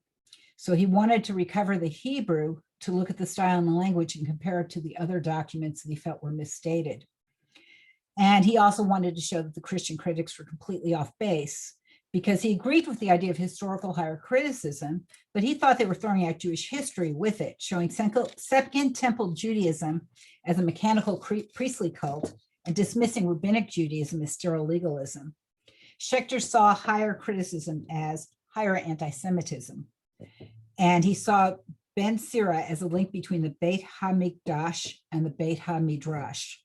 So he wanted to recover the Hebrew to look at the style and the language and compare it to the other documents that he felt were misstated. And he also wanted to show that the Christian critics were completely off base, because he agreed with the idea of historical higher criticism, but he thought they were throwing out Jewish history with it, showing Second Temple Judaism as a mechanical priestly cult and dismissing rabbinic Judaism as sterile legalism. Schechter saw higher criticism as higher anti-Semitism, and he saw Ben Sira as a link between the Beit HaMikdash and the Beit HaMidrash,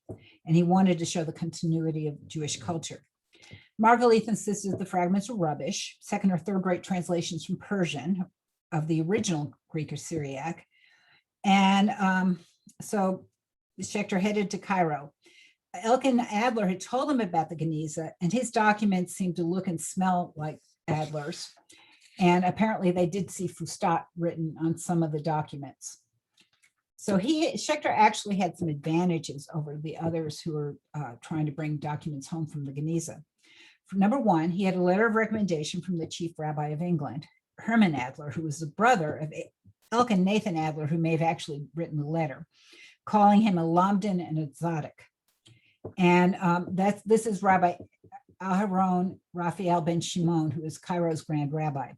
and he wanted to show the continuity of Jewish culture. Margalit insisted that the fragments were rubbish, second or third rate translations from Persian of the original Greek or Syriac. And so Schechter headed to Cairo. Elkin Adler had told him about the Geniza, and his documents seemed to look and smell like Adler's. And apparently they did see Fustat written on some of the documents. So Schechter actually had some advantages over the others who were trying to bring documents home from the Geniza. Number one, he had a letter of recommendation from the chief rabbi of England, Herman Adler, who was the brother of Elkin Nathan Adler, who may have actually written the letter, calling him a Lamdan and a Tzaddik. And this is Rabbi Aharon Raphael ben Shimon, who is Cairo's grand rabbi.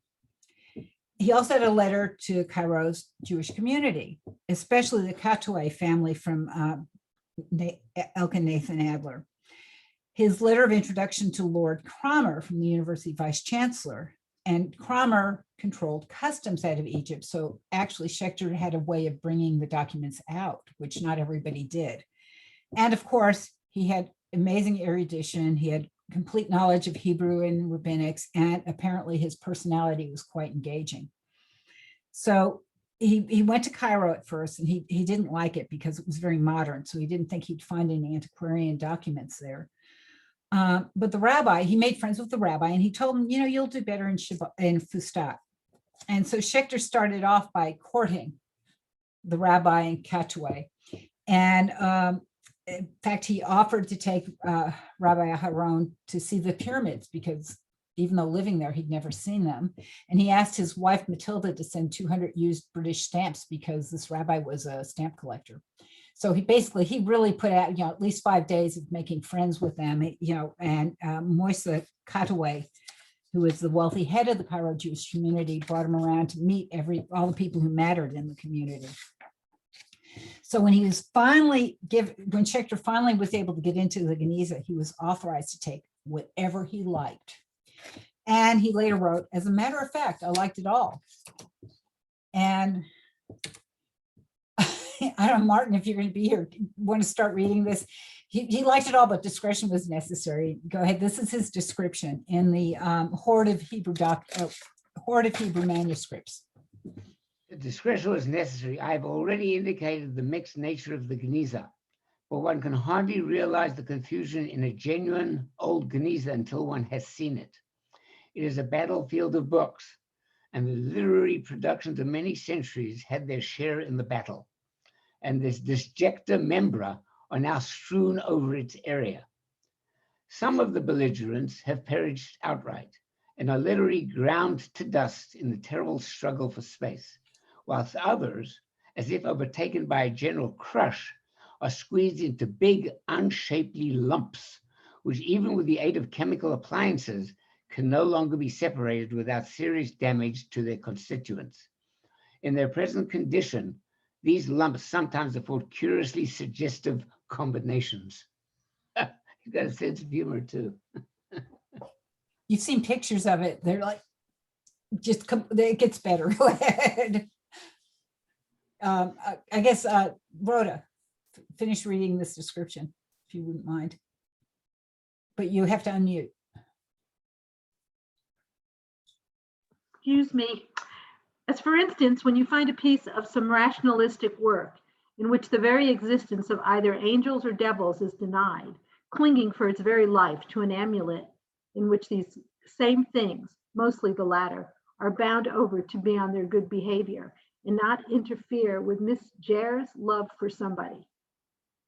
He also had a letter to Cairo's Jewish community, especially the Katouai family from Elkin Nathan Adler. His letter of introduction to Lord Cromer from the University Vice Chancellor, and Cromer controlled customs out of Egypt. So actually Schechter had a way of bringing the documents out, which not everybody did. And of course, he had amazing erudition. He had complete knowledge of Hebrew and rabbinics, and apparently his personality was quite engaging. So he went to Cairo at first, and he didn't like it because it was very modern. So he didn't think he'd find any antiquarian documents there. But the rabbi, he made friends with the rabbi, and he told him, you'll do better in Fustat. And so Schechter started off by courting the rabbi in Katouai. And in fact, he offered to take Rabbi Aharon to see the pyramids, because even though living there, he'd never seen them. And he asked his wife, Matilda, to send 200 used British stamps because this rabbi was a stamp collector. So he really put out, at least 5 days of making friends with them, and Moise Katouai, who was the wealthy head of the Cairo Jewish community, brought him around to meet all the people who mattered in the community. So when Schechter finally was able to get into the Geniza, he was authorized to take whatever he liked. And he later wrote, as a matter of fact, I liked it all. And I don't know, Martin, if you're going to be here, want to start reading this? He liked it all, but discretion was necessary. Go ahead. This is his description in the Hoard of Hebrew manuscripts. The discretion was necessary. I've already indicated the mixed nature of the Geniza, but one can hardly realize the confusion in a genuine old Geniza until one has seen it. It is a battlefield of books, and the literary productions of many centuries had their share in the battle. And this disjecta membra are now strewn over its area. Some of the belligerents have perished outright and are literally ground to dust in the terrible struggle for space, whilst others, as if overtaken by a general crush, are squeezed into big, unshapely lumps, which even with the aid of chemical appliances can no longer be separated without serious damage to their constituents. In their present condition, these lumps sometimes afford curiously suggestive combinations. You've got a sense of humor too. You've seen pictures of it. They're like, it gets better. Go ahead. I guess, Rhoda, finish reading this description, if you wouldn't mind. But you have to unmute. Excuse me. As for instance, when you find a piece of some rationalistic work, in which the very existence of either angels or devils is denied, clinging for its very life to an amulet in which these same things, mostly the latter, are bound over to be on their good behavior and not interfere with Miss Jare's love for somebody.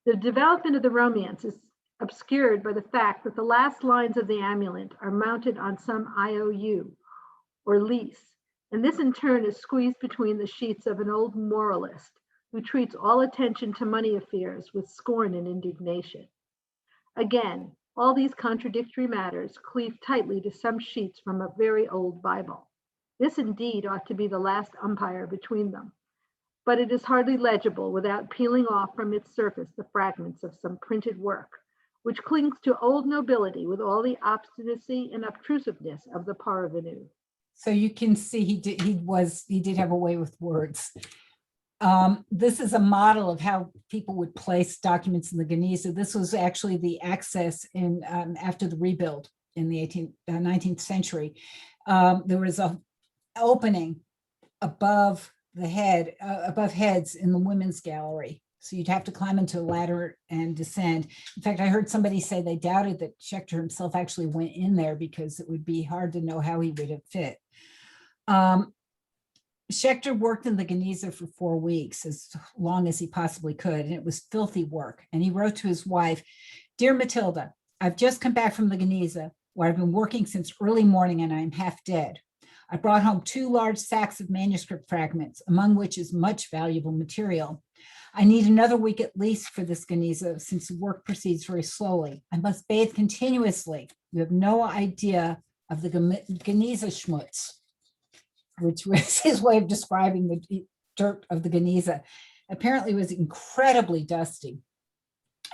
The development of the romance is obscured by the fact that the last lines of the amulet are mounted on some IOU or lease, and this in turn is squeezed between the sheets of an old moralist who treats all attention to money affairs with scorn and indignation. Again, all these contradictory matters cleave tightly to some sheets from a very old Bible. This indeed ought to be the last umpire between them, but it is hardly legible without peeling off from its surface the fragments of some printed work, which clings to old nobility with all the obstinacy and obtrusiveness of the parvenu. So you can see he did have a way with words. This is a model of how people would place documents in the Geniza. This was actually the access in after the rebuild in the 19th century. There was a opening above the head, above heads in the women's gallery. So you'd have to climb into a ladder and descend. In fact, I heard somebody say they doubted that Schechter himself actually went in there because it would be hard to know how he would have fit. Schechter worked in the Geniza for 4 weeks, as long as he possibly could, and it was filthy work. And he wrote to his wife, "Dear Matilda, I've just come back from the Geniza, where I've been working since early morning and I'm half dead. I brought home 2 large sacks of manuscript fragments, among which is much valuable material. I need another week at least for this Geniza, since the work proceeds very slowly. I must bathe continuously. You have no idea of the Geniza schmutz," which was his way of describing the dirt of the Geniza. Apparently it was incredibly dusty.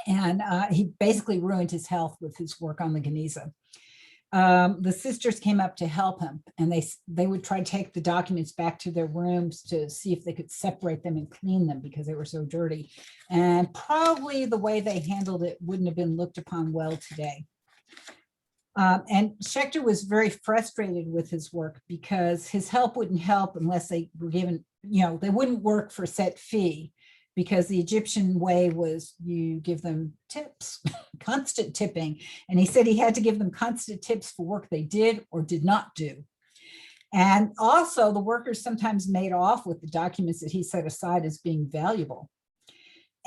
And he basically ruined his health with his work on the Geniza. The sisters came up to help him, and they would try to take the documents back to their rooms to see if they could separate them and clean them because they were so dirty. And probably the way they handled it wouldn't have been looked upon well today. And Schechter was very frustrated with his work because his help wouldn't help unless they were given, they wouldn't work for set fee, because the Egyptian way was you give them tips, constant tipping. And he said he had to give them constant tips for work they did or did not do. And also the workers sometimes made off with the documents that he set aside as being valuable.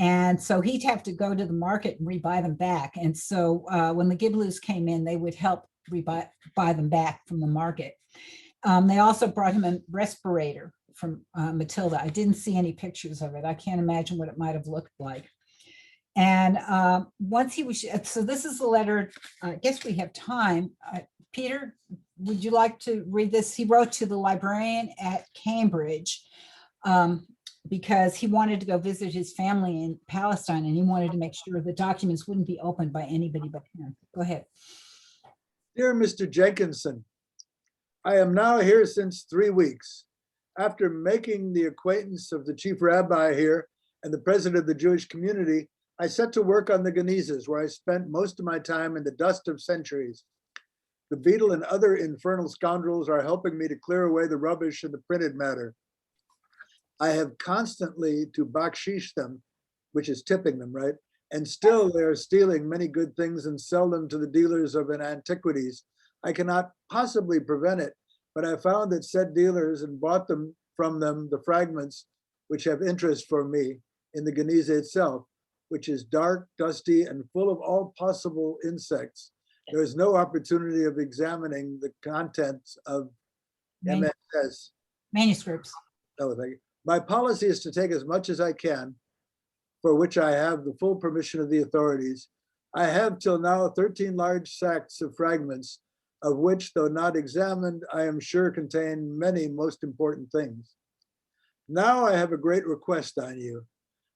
And so he'd have to go to the market and rebuy them back. And so when the Giblus came in, they would help buy them back from the market. They also brought him a respirator from Matilda. I didn't see any pictures of it. I can't imagine what it might have looked like. And once he was, so this is the letter, I guess we have time. Peter, would you like to read this? He wrote to the librarian at Cambridge because he wanted to go visit his family in Palestine, and he wanted to make sure the documents wouldn't be opened by anybody but him. Go ahead. Dear Mr. Jenkinson, I am now here since 3 weeks. After making the acquaintance of the chief rabbi here and the president of the Jewish community, I set to work on the Genizas, where I spent most of my time in the dust of centuries. The beetle and other infernal scoundrels are helping me to clear away the rubbish and the printed matter. I have constantly to bakshish them, which is tipping them, right? And still they are stealing many good things and sell them to the dealers of antiquities. I cannot possibly prevent it, but I found that said dealers and bought them from them the fragments which have interest for me in the Geniza itself, which is dark, dusty, and full of all possible insects. There is no opportunity of examining the contents of MSS. Manuscripts. Oh, thank you. My policy is to take as much as I can, for which I have the full permission of the authorities. I have till now 13 large sacks of fragments, of which, though not examined, I am sure contain many most important things. Now I have a great request on you.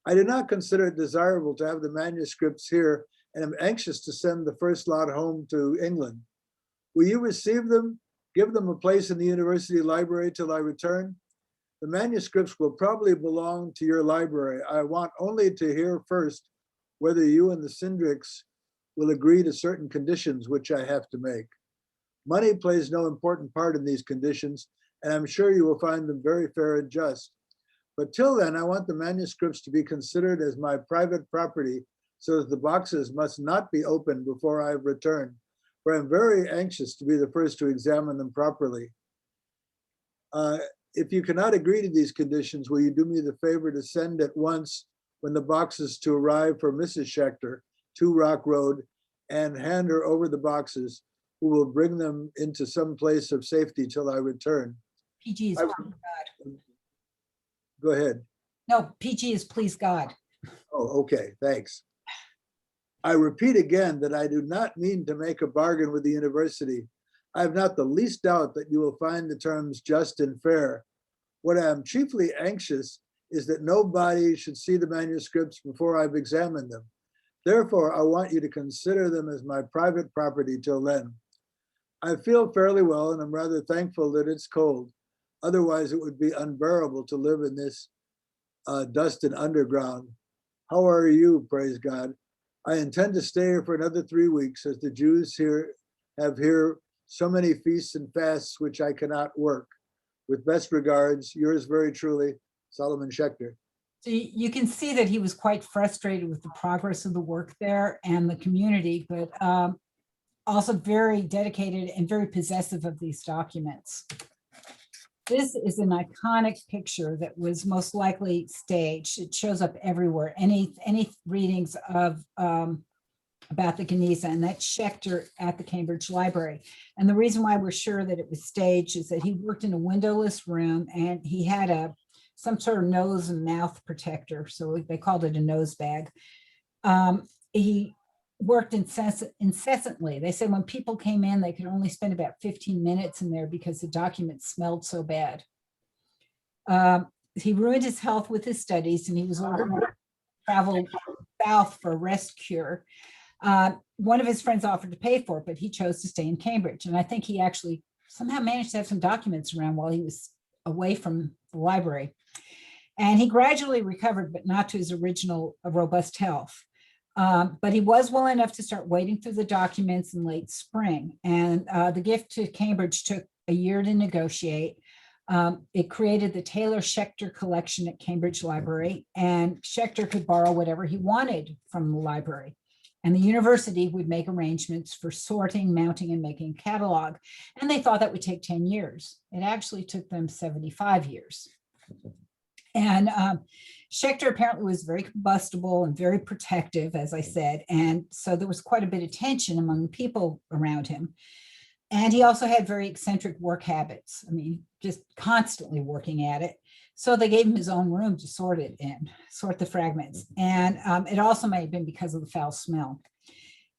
I do not consider it desirable to have the manuscripts here, and am anxious to send the first lot home to England. Will you receive them, give them a place in the university library till I return? The manuscripts will probably belong to your library. I want only to hear first whether you and the Syndrics will agree to certain conditions which I have to make. Money plays no important part in these conditions, and I'm sure you will find them very fair and just. But till then, I want the manuscripts to be considered as my private property so that the boxes must not be opened before I have returned, for I'm very anxious to be the first to examine them properly. If you cannot agree to these conditions, will you do me the favor to send at once when the boxes to arrive for Mrs. Schechter, 2 Rock Road, and hand her over the boxes, who will bring them into some place of safety till I return. PG is I- please God. Go ahead. No, PG is please God. Oh, okay, thanks. I repeat again that I do not mean to make a bargain with the university. I have not the least doubt that you will find the terms just and fair. What I am chiefly anxious is that nobody should see the manuscripts before I've examined them. Therefore, I want you to consider them as my private property till then. I feel fairly well and I'm rather thankful that it's cold. Otherwise, it would be unbearable to live in this dust and underground. How are you, praise God? I intend to stay here for another 3 weeks, as the Jews here have so many feasts and fasts which I cannot work. With best regards, yours very truly, Solomon Schechter. So you can see that he was quite frustrated with the progress of the work there and the community, but also very dedicated and very possessive of these documents. This is an iconic picture that was most likely staged. It shows up everywhere. Any readings of about the Geniza, and that's Schechter at the Cambridge Library. And the reason why we're sure that it was staged is that he worked in a windowless room and he had some sort of nose and mouth protector. So they called it a nose bag. He worked incessantly. They said when people came in, they could only spend about 15 minutes in there because the documents smelled so bad. He ruined his health with his studies and he was ordered to travel south for a rest cure. One of his friends offered to pay for it, but he chose to stay in Cambridge. And I think he actually somehow managed to have some documents around while he was away from the library. And he gradually recovered, but not to his original robust health. But he was well enough to start wading through the documents in late spring. And the gift to Cambridge took a year to negotiate. It created the Taylor Schechter collection at Cambridge Library, and Schechter could borrow whatever he wanted from the library. And the university would make arrangements for sorting, mounting, and making a catalog. And they thought that would take 10 years. It actually took them 75 years. And Schechter apparently was very combustible and very protective, as I said. And so there was quite a bit of tension among the people around him. And he also had very eccentric work habits. I mean, just constantly working at it. So they gave him his own room to sort it in, sort the fragments. And it also may have been because of the foul smell.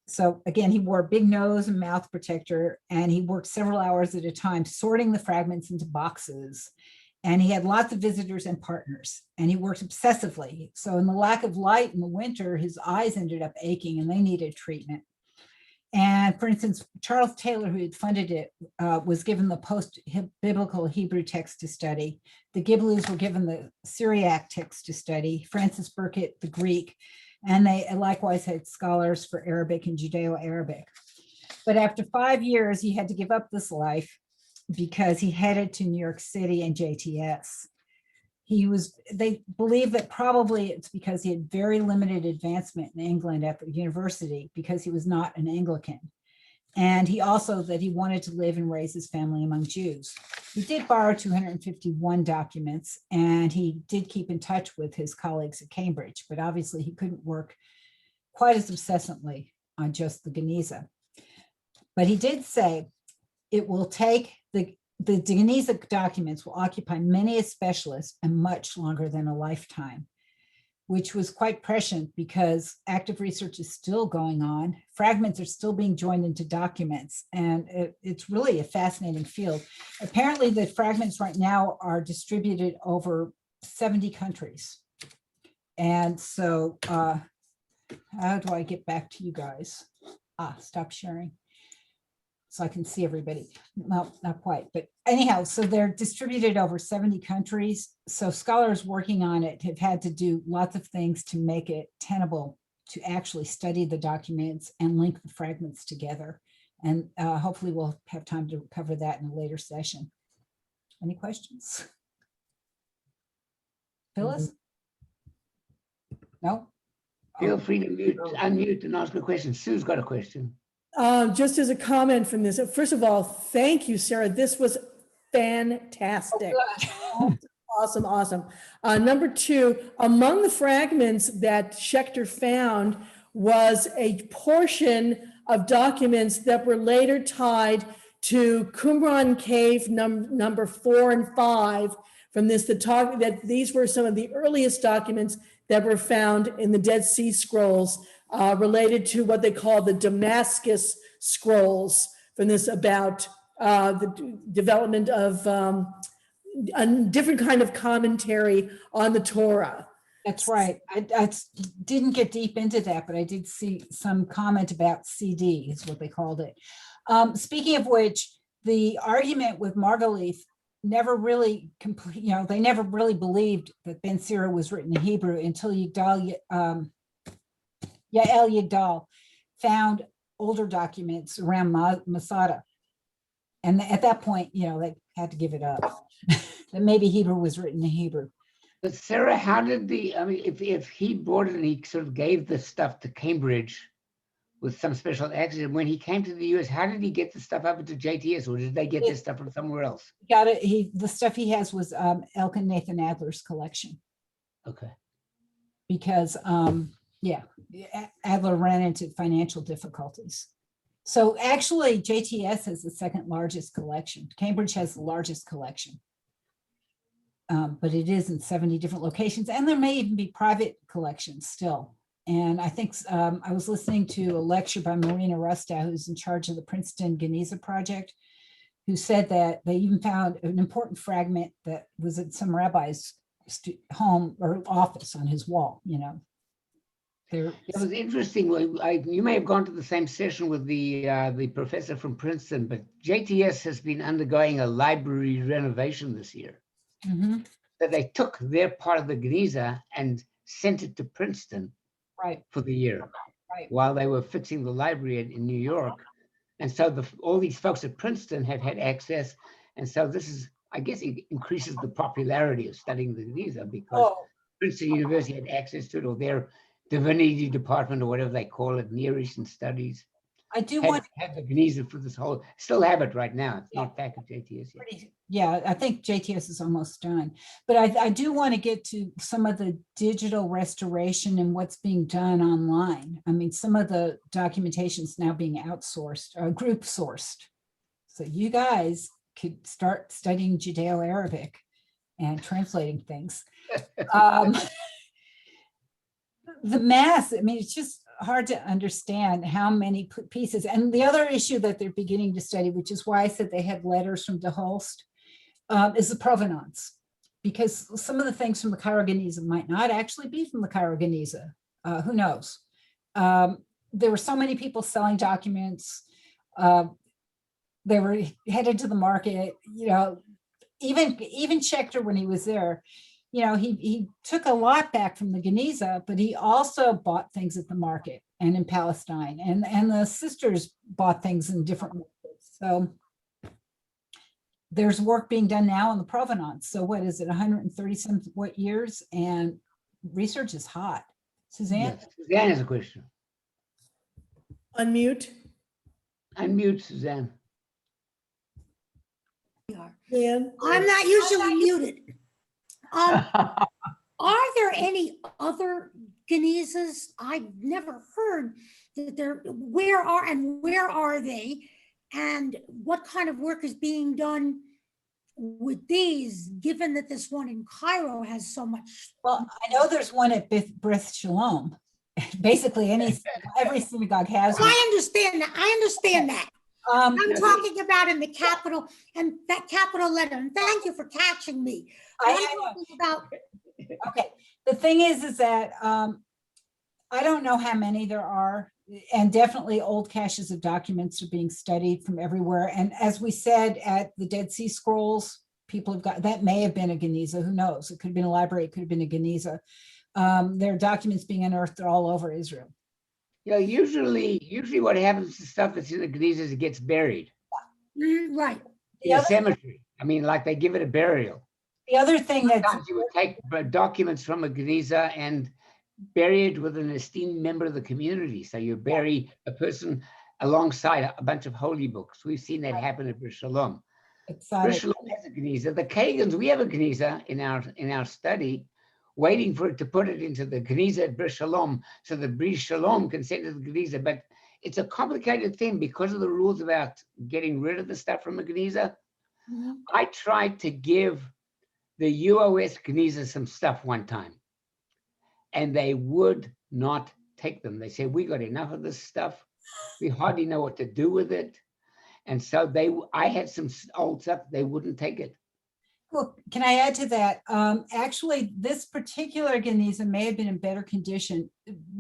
So again, he wore a big nose and mouth protector, and he worked several hours at a time, sorting the fragments into boxes. And he had lots of visitors and partners, and he worked obsessively. So in the lack of light in the winter, his eyes ended up aching and they needed treatment. And for instance, Charles Taylor, who had funded it, was given the post-biblical Hebrew text to study. The Giblus were given the Syriac text to study, Francis Burkitt, the Greek, and they likewise had scholars for Arabic and Judeo-Arabic. But after 5 years, he had to give up this life because he headed to New York City and JTS. They believe that probably it's because he had very limited advancement in England at the university because he was not an Anglican. And he also that he wanted to live and raise his family among Jews. He did borrow 251 documents, and he did keep in touch with his colleagues at Cambridge, but obviously he couldn't work quite as obsessively on just the Geniza. But he did say it will take the Geniza documents will occupy many a specialist and much longer than a lifetime, which was quite prescient because active research is still going on. Fragments are still being joined into documents, and it's really a fascinating field. Apparently, the fragments right now are distributed over 70 countries. And so how do I get back to you guys? Stop sharing. So I can see everybody. Well, not quite, but anyhow, so they're distributed over 70 countries. So scholars working on it have had to do lots of things to make it tenable to actually study the documents and link the fragments together. And hopefully we'll have time to cover that in a later session. Any questions? Phyllis? No? Feel free to unmute and ask a question. Sue's got a question. Just as a comment from this, first of all, thank you, Sarah. This was fantastic. Awesome, awesome. Number two, among the fragments that Schechter found was a portion of documents that were later tied to Qumran cave number 4 and 5 from this, that these were some of the earliest documents that were found in the Dead Sea Scrolls related to what they call the Damascus Scrolls from this about the development of a different kind of commentary on the Torah. That's right. I didn't get deep into that, but I did see some comment about CD is what they called it. Speaking of which, the argument with Margalith never really complete, they never really believed that Ben Sira was written in Hebrew until Yael Yigdal found older documents around Masada. And at that point, they had to give it up. That maybe Hebrew was written in Hebrew. But Sarah, how did if he brought it and he sort of gave the stuff to Cambridge with some special access, when he came to the US, how did he get the stuff over to JTS, or did they get this stuff from somewhere else? Got it. The stuff he has was Elkin Nathan Adler's collection. Okay. Because Adler ran into financial difficulties. So actually JTS has the second largest collection. Cambridge has the largest collection. But it is in 70 different locations, and there may even be private collections still. And I think I was listening to a lecture by Marina Rustow, who's in charge of the Princeton Geniza project, who said that they even found an important fragment that was at some rabbi's home or office on his wall, It was interesting. You may have gone to the same session with the professor from Princeton, but JTS has been undergoing a library renovation this year. Mm-hmm. That they took their part of the Geniza and sent it to Princeton for the year while they were fixing the library in New York. And so all these folks at Princeton have had access. And so this is, I guess it increases the popularity of studying the Geniza because Princeton University had access to it, or their divinity department, or whatever they call it, Near Eastern Studies. I do have the Geniza for this whole, still have it right now. It's not back at JTS yet. I think JTS is almost done. But I do want to get to some of the digital restoration and what's being done online. I mean, some of the documentation is now being outsourced, group sourced. So you guys could start studying Judeo-Arabic and translating things. The mass, I mean, it's just hard to understand how many pieces. And the other issue that they're beginning to study, which is why I said they had letters from de Holst, is the provenance. Because some of the things from the Cairo Geniza might not actually be from the Cairo Geniza. Who knows? There were so many people selling documents. They were headed to the market, even Schechter, when he was there, he took a lot back from the Geniza, but he also bought things at the market and in Palestine, and the sisters bought things in different markets. So there's work being done now on the provenance. So what is it, 130 some what years? And research is hot. Suzanne? Yes. Suzanne has a question. Unmute. Unmute, Suzanne. I'm not usually muted. Are there any other Genizas? I've never heard that there. Where are they? And what kind of work is being done with these, given that this one in Cairo has so much? Well, I know there's one at Brith Shalom. Basically, every synagogue has one. I understand that. I'm talking about in the capital, and that capital letter. And thank you for catching me. I'm talking about. Okay. The thing is that I don't know how many there are, and definitely old caches of documents are being studied from everywhere. And as we said at the Dead Sea Scrolls, people have got, that may have been a Geniza, who knows? It could have been a library, it could have been a Geniza. There are documents being unearthed all over Israel. Usually what happens to stuff that's in the Geniza is it gets buried. Right. In a cemetery. I mean, like they give it a burial. The other thing that's, Sometimes you would take documents from a Geniza and bury it with an esteemed member of the community. So you bury a person alongside a bunch of holy books. We've seen that happen at Bris Shalom. exciting. Bris Shalom has a Geniza. The Kagans, we have a Geniza in our study, waiting for it to put it into the Geniza at Bris Shalom, so the Bris Shalom can send it to the Geniza. But it's a complicated thing because of the rules about getting rid of the stuff from a Geniza. Mhm. I tried to give the UOS Geniza some stuff one time, and they would not take them. They said, we got enough of this stuff. We hardly know what to do with it. And so I had some old stuff, they wouldn't take it. Well, can I add to that? Actually, this particular Geniza may have been in better condition.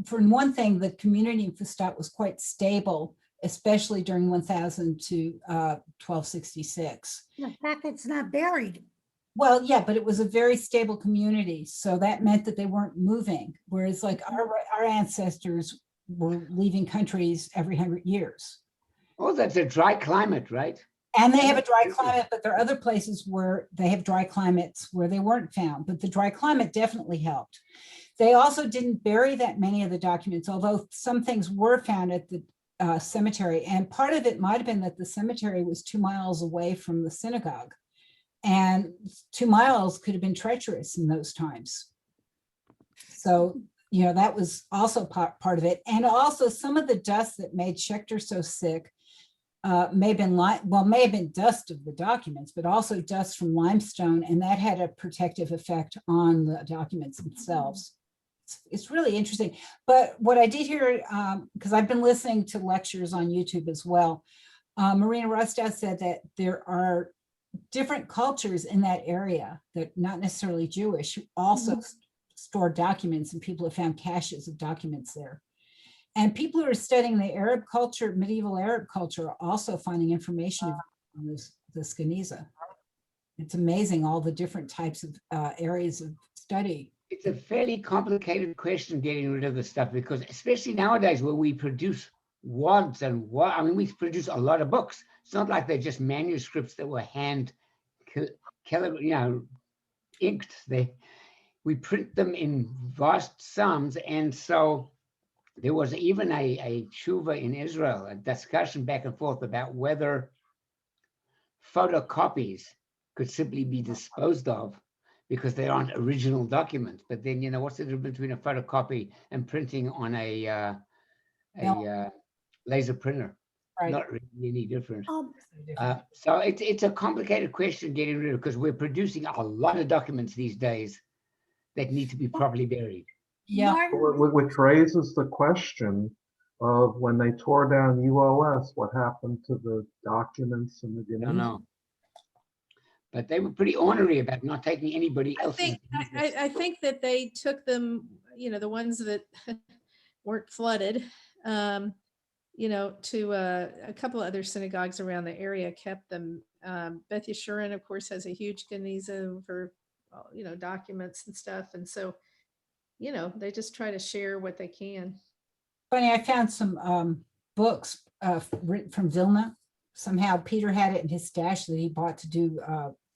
For one thing, the community in Fustat was quite stable, especially during 1000 to 1266. The fact that it's not buried. Well, yeah, but it was a very stable community. So that meant that they weren't moving. Whereas like our ancestors were leaving countries every 100 years. Oh, that's a dry climate, right? And they have a dry climate, but there are other places where they have dry climates where they weren't found, but the dry climate definitely helped. They also didn't bury that many of the documents, although some things were found at the cemetery. And part of it might have been that the cemetery was 2 miles away from the synagogue. And 2 miles could have been treacherous in those times. So, you know, that was also part of it. And also some of the dust that made Schechter so sick may have been dust of the documents, but also dust from limestone, and that had a protective effect on the documents themselves. It's really interesting. But what I did hear, because I've been listening to lectures on YouTube as well, Marina Rostow said that there are different cultures in that area that not necessarily Jewish, who also store documents, and people have found caches of documents there. And people who are studying the Arab culture, medieval Arab culture, are also finding information on this Geniza. It's amazing all the different types of areas of study. It's a fairly complicated question getting rid of the stuff, because especially nowadays where we produce wads and wads, I mean, we produce a lot of books. It's not like they're just manuscripts that were hand, inked. We print them in vast sums, and so there was even a tshuva in Israel, a discussion back and forth about whether photocopies could simply be disposed of because they aren't original documents. But then, you know, what's the difference between a photocopy and printing on a laser printer? Right. Not really any different. So it's a complicated question getting rid of, because we're producing a lot of documents these days that need to be properly buried. Yeah. Which raises the question of when they tore down UOS, what happened to the documents and the I don't Geniza? know. But they were pretty ornery about not taking anybody else's. I think that they took them, you know, the ones that weren't flooded, you know, to a couple of other synagogues around the area, kept them. Beth Yeshurun, of course, has a huge Geniza for, you know, documents and stuff. And so, you know, they just try to share what they can. Funny, I found some books written from Vilna. Somehow Peter had it in his stash that he bought to do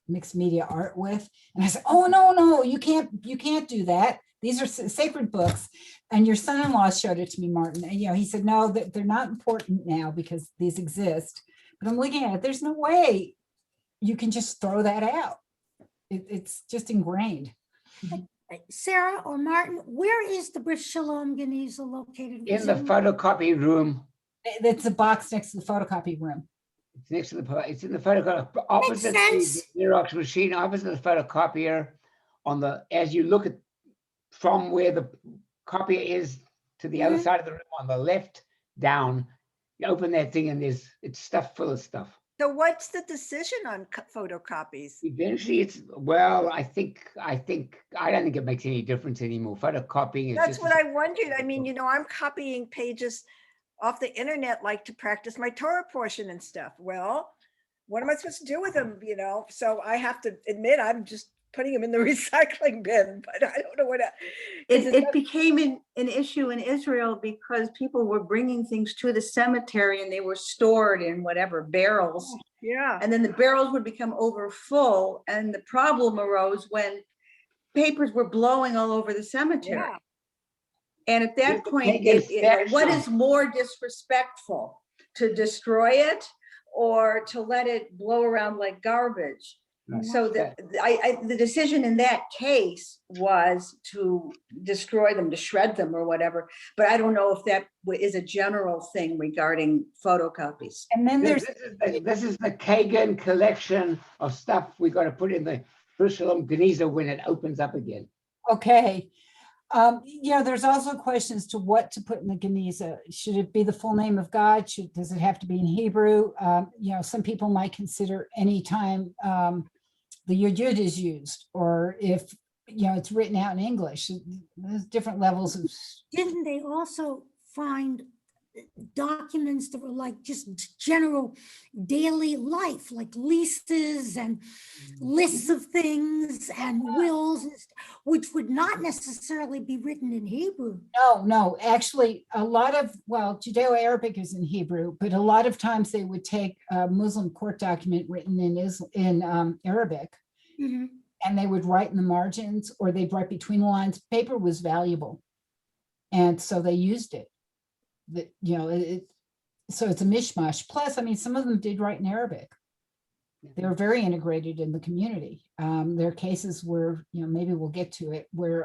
mixed media art with. And I said, oh, no, you can't do that. These are sacred books. And your son-in-law showed it to me, Martin. And, you know, he said, no, they're not important now because these exist. But I'm looking at it, there's no way you can just throw that out. It's just ingrained. Sarah or Martin, where is the Bris Shalom Geniza located? In the photocopy room. It's a box next to the photocopy room. It's next to it's in the photocopy, opposite the Xerox machine, opposite the photocopier. As you look at from where the copier is to the other side of the room, on the left down, you open that thing and it's stuffed full of stuff. So what's the decision on photocopies? Eventually I don't think it makes any difference anymore. Photocopying is That's what I wondered. I mean, you know, I'm copying pages off the internet, like to practice my Torah portion and stuff. Well, what am I supposed to do with them? You know, so I have to admit, I'm just putting them in the recycling bin, but I don't know what. It became an issue in Israel because people were bringing things to the cemetery and they were stored in whatever barrels. Yeah. And then the barrels would become over full, and the problem arose when papers were blowing all over the cemetery. Yeah. And at that You point, can't get what special. is more disrespectful, to destroy it or to let it blow around like garbage? Right. So the decision in that case was to destroy them, to shred them or whatever. But I don't know if that is a general thing regarding photocopies. And then there's, This is the Kagan collection of stuff we got to put in the Jerusalem Geniza when it opens up again. okay. There's also questions to what to put in the Geniza. Should it be the full name of God? Does it have to be in Hebrew? Some people might consider any time the Yud is used, or if, it's written out in English. There's different levels of. Didn't they also find documents that were like just general daily life, like leases and lists of things and wills, which would not necessarily be written in Hebrew? No, actually, a lot of, Judeo-Arabic is in Hebrew, but a lot of times they would take a Muslim court document written in Arabic, Mhm. and they would write in the margins, or they'd write between the lines. Paper was valuable, and so they used it. So it's a mishmash. Plus, some of them did write in Arabic. They were very integrated in the community. There are cases where, maybe we'll get to it, where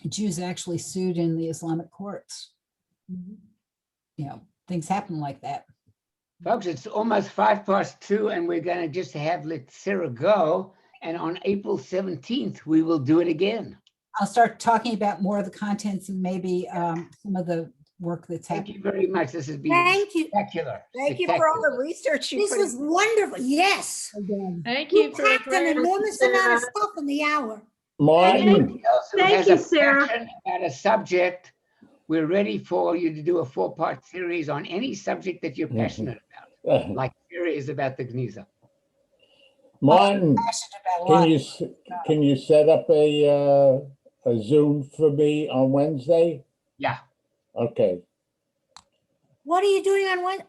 Jews actually sued in the Islamic courts. Things happen like that. Folks, it's almost 2:05, and we're going to just let Sarah go. And on April 17th, we will do it again. I'll start talking about more of the contents and maybe some of the work that's Thank happening. you very much. This has been Thank you. spectacular. Thank you for all the research you This put was in. wonderful. Yes. Thank You you for a packed an great. enormous amount of stuff in the hour. Martin, Anybody else who Thank has you, a Sarah. passion about a subject, we're ready for you to do a 4-part series on any subject that you're passionate about, like Sarah is about the Geniza. Martin, Passionate about a lot. can you set up a Zoom for me on Wednesday? Yeah. Okay. What are you doing on what?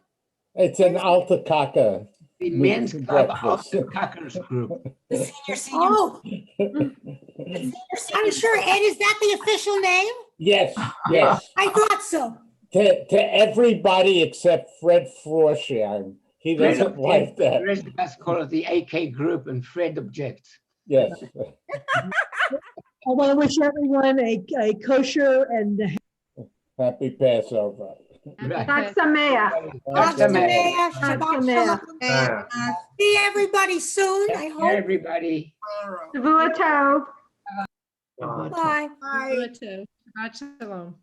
It's an Alta Kaka. The men's club breakfast. of the Cuckers group. The senior. Oh, the I'm sure, Ed, is that the official name? Yes, yes. I thought so. To everybody except Fred Forsheim. He doesn't like that. The rest of us call it the AK group, and Fred objects. Yes. I want to wish everyone a kosher and Happy Passover. Right. Chag Sameach. Chag Sameach, Chag Shabbat Sameach. Shalom. See everybody soon, I Take care, hope. everybody. Shavua Tov. Bye. Shabbat shalom.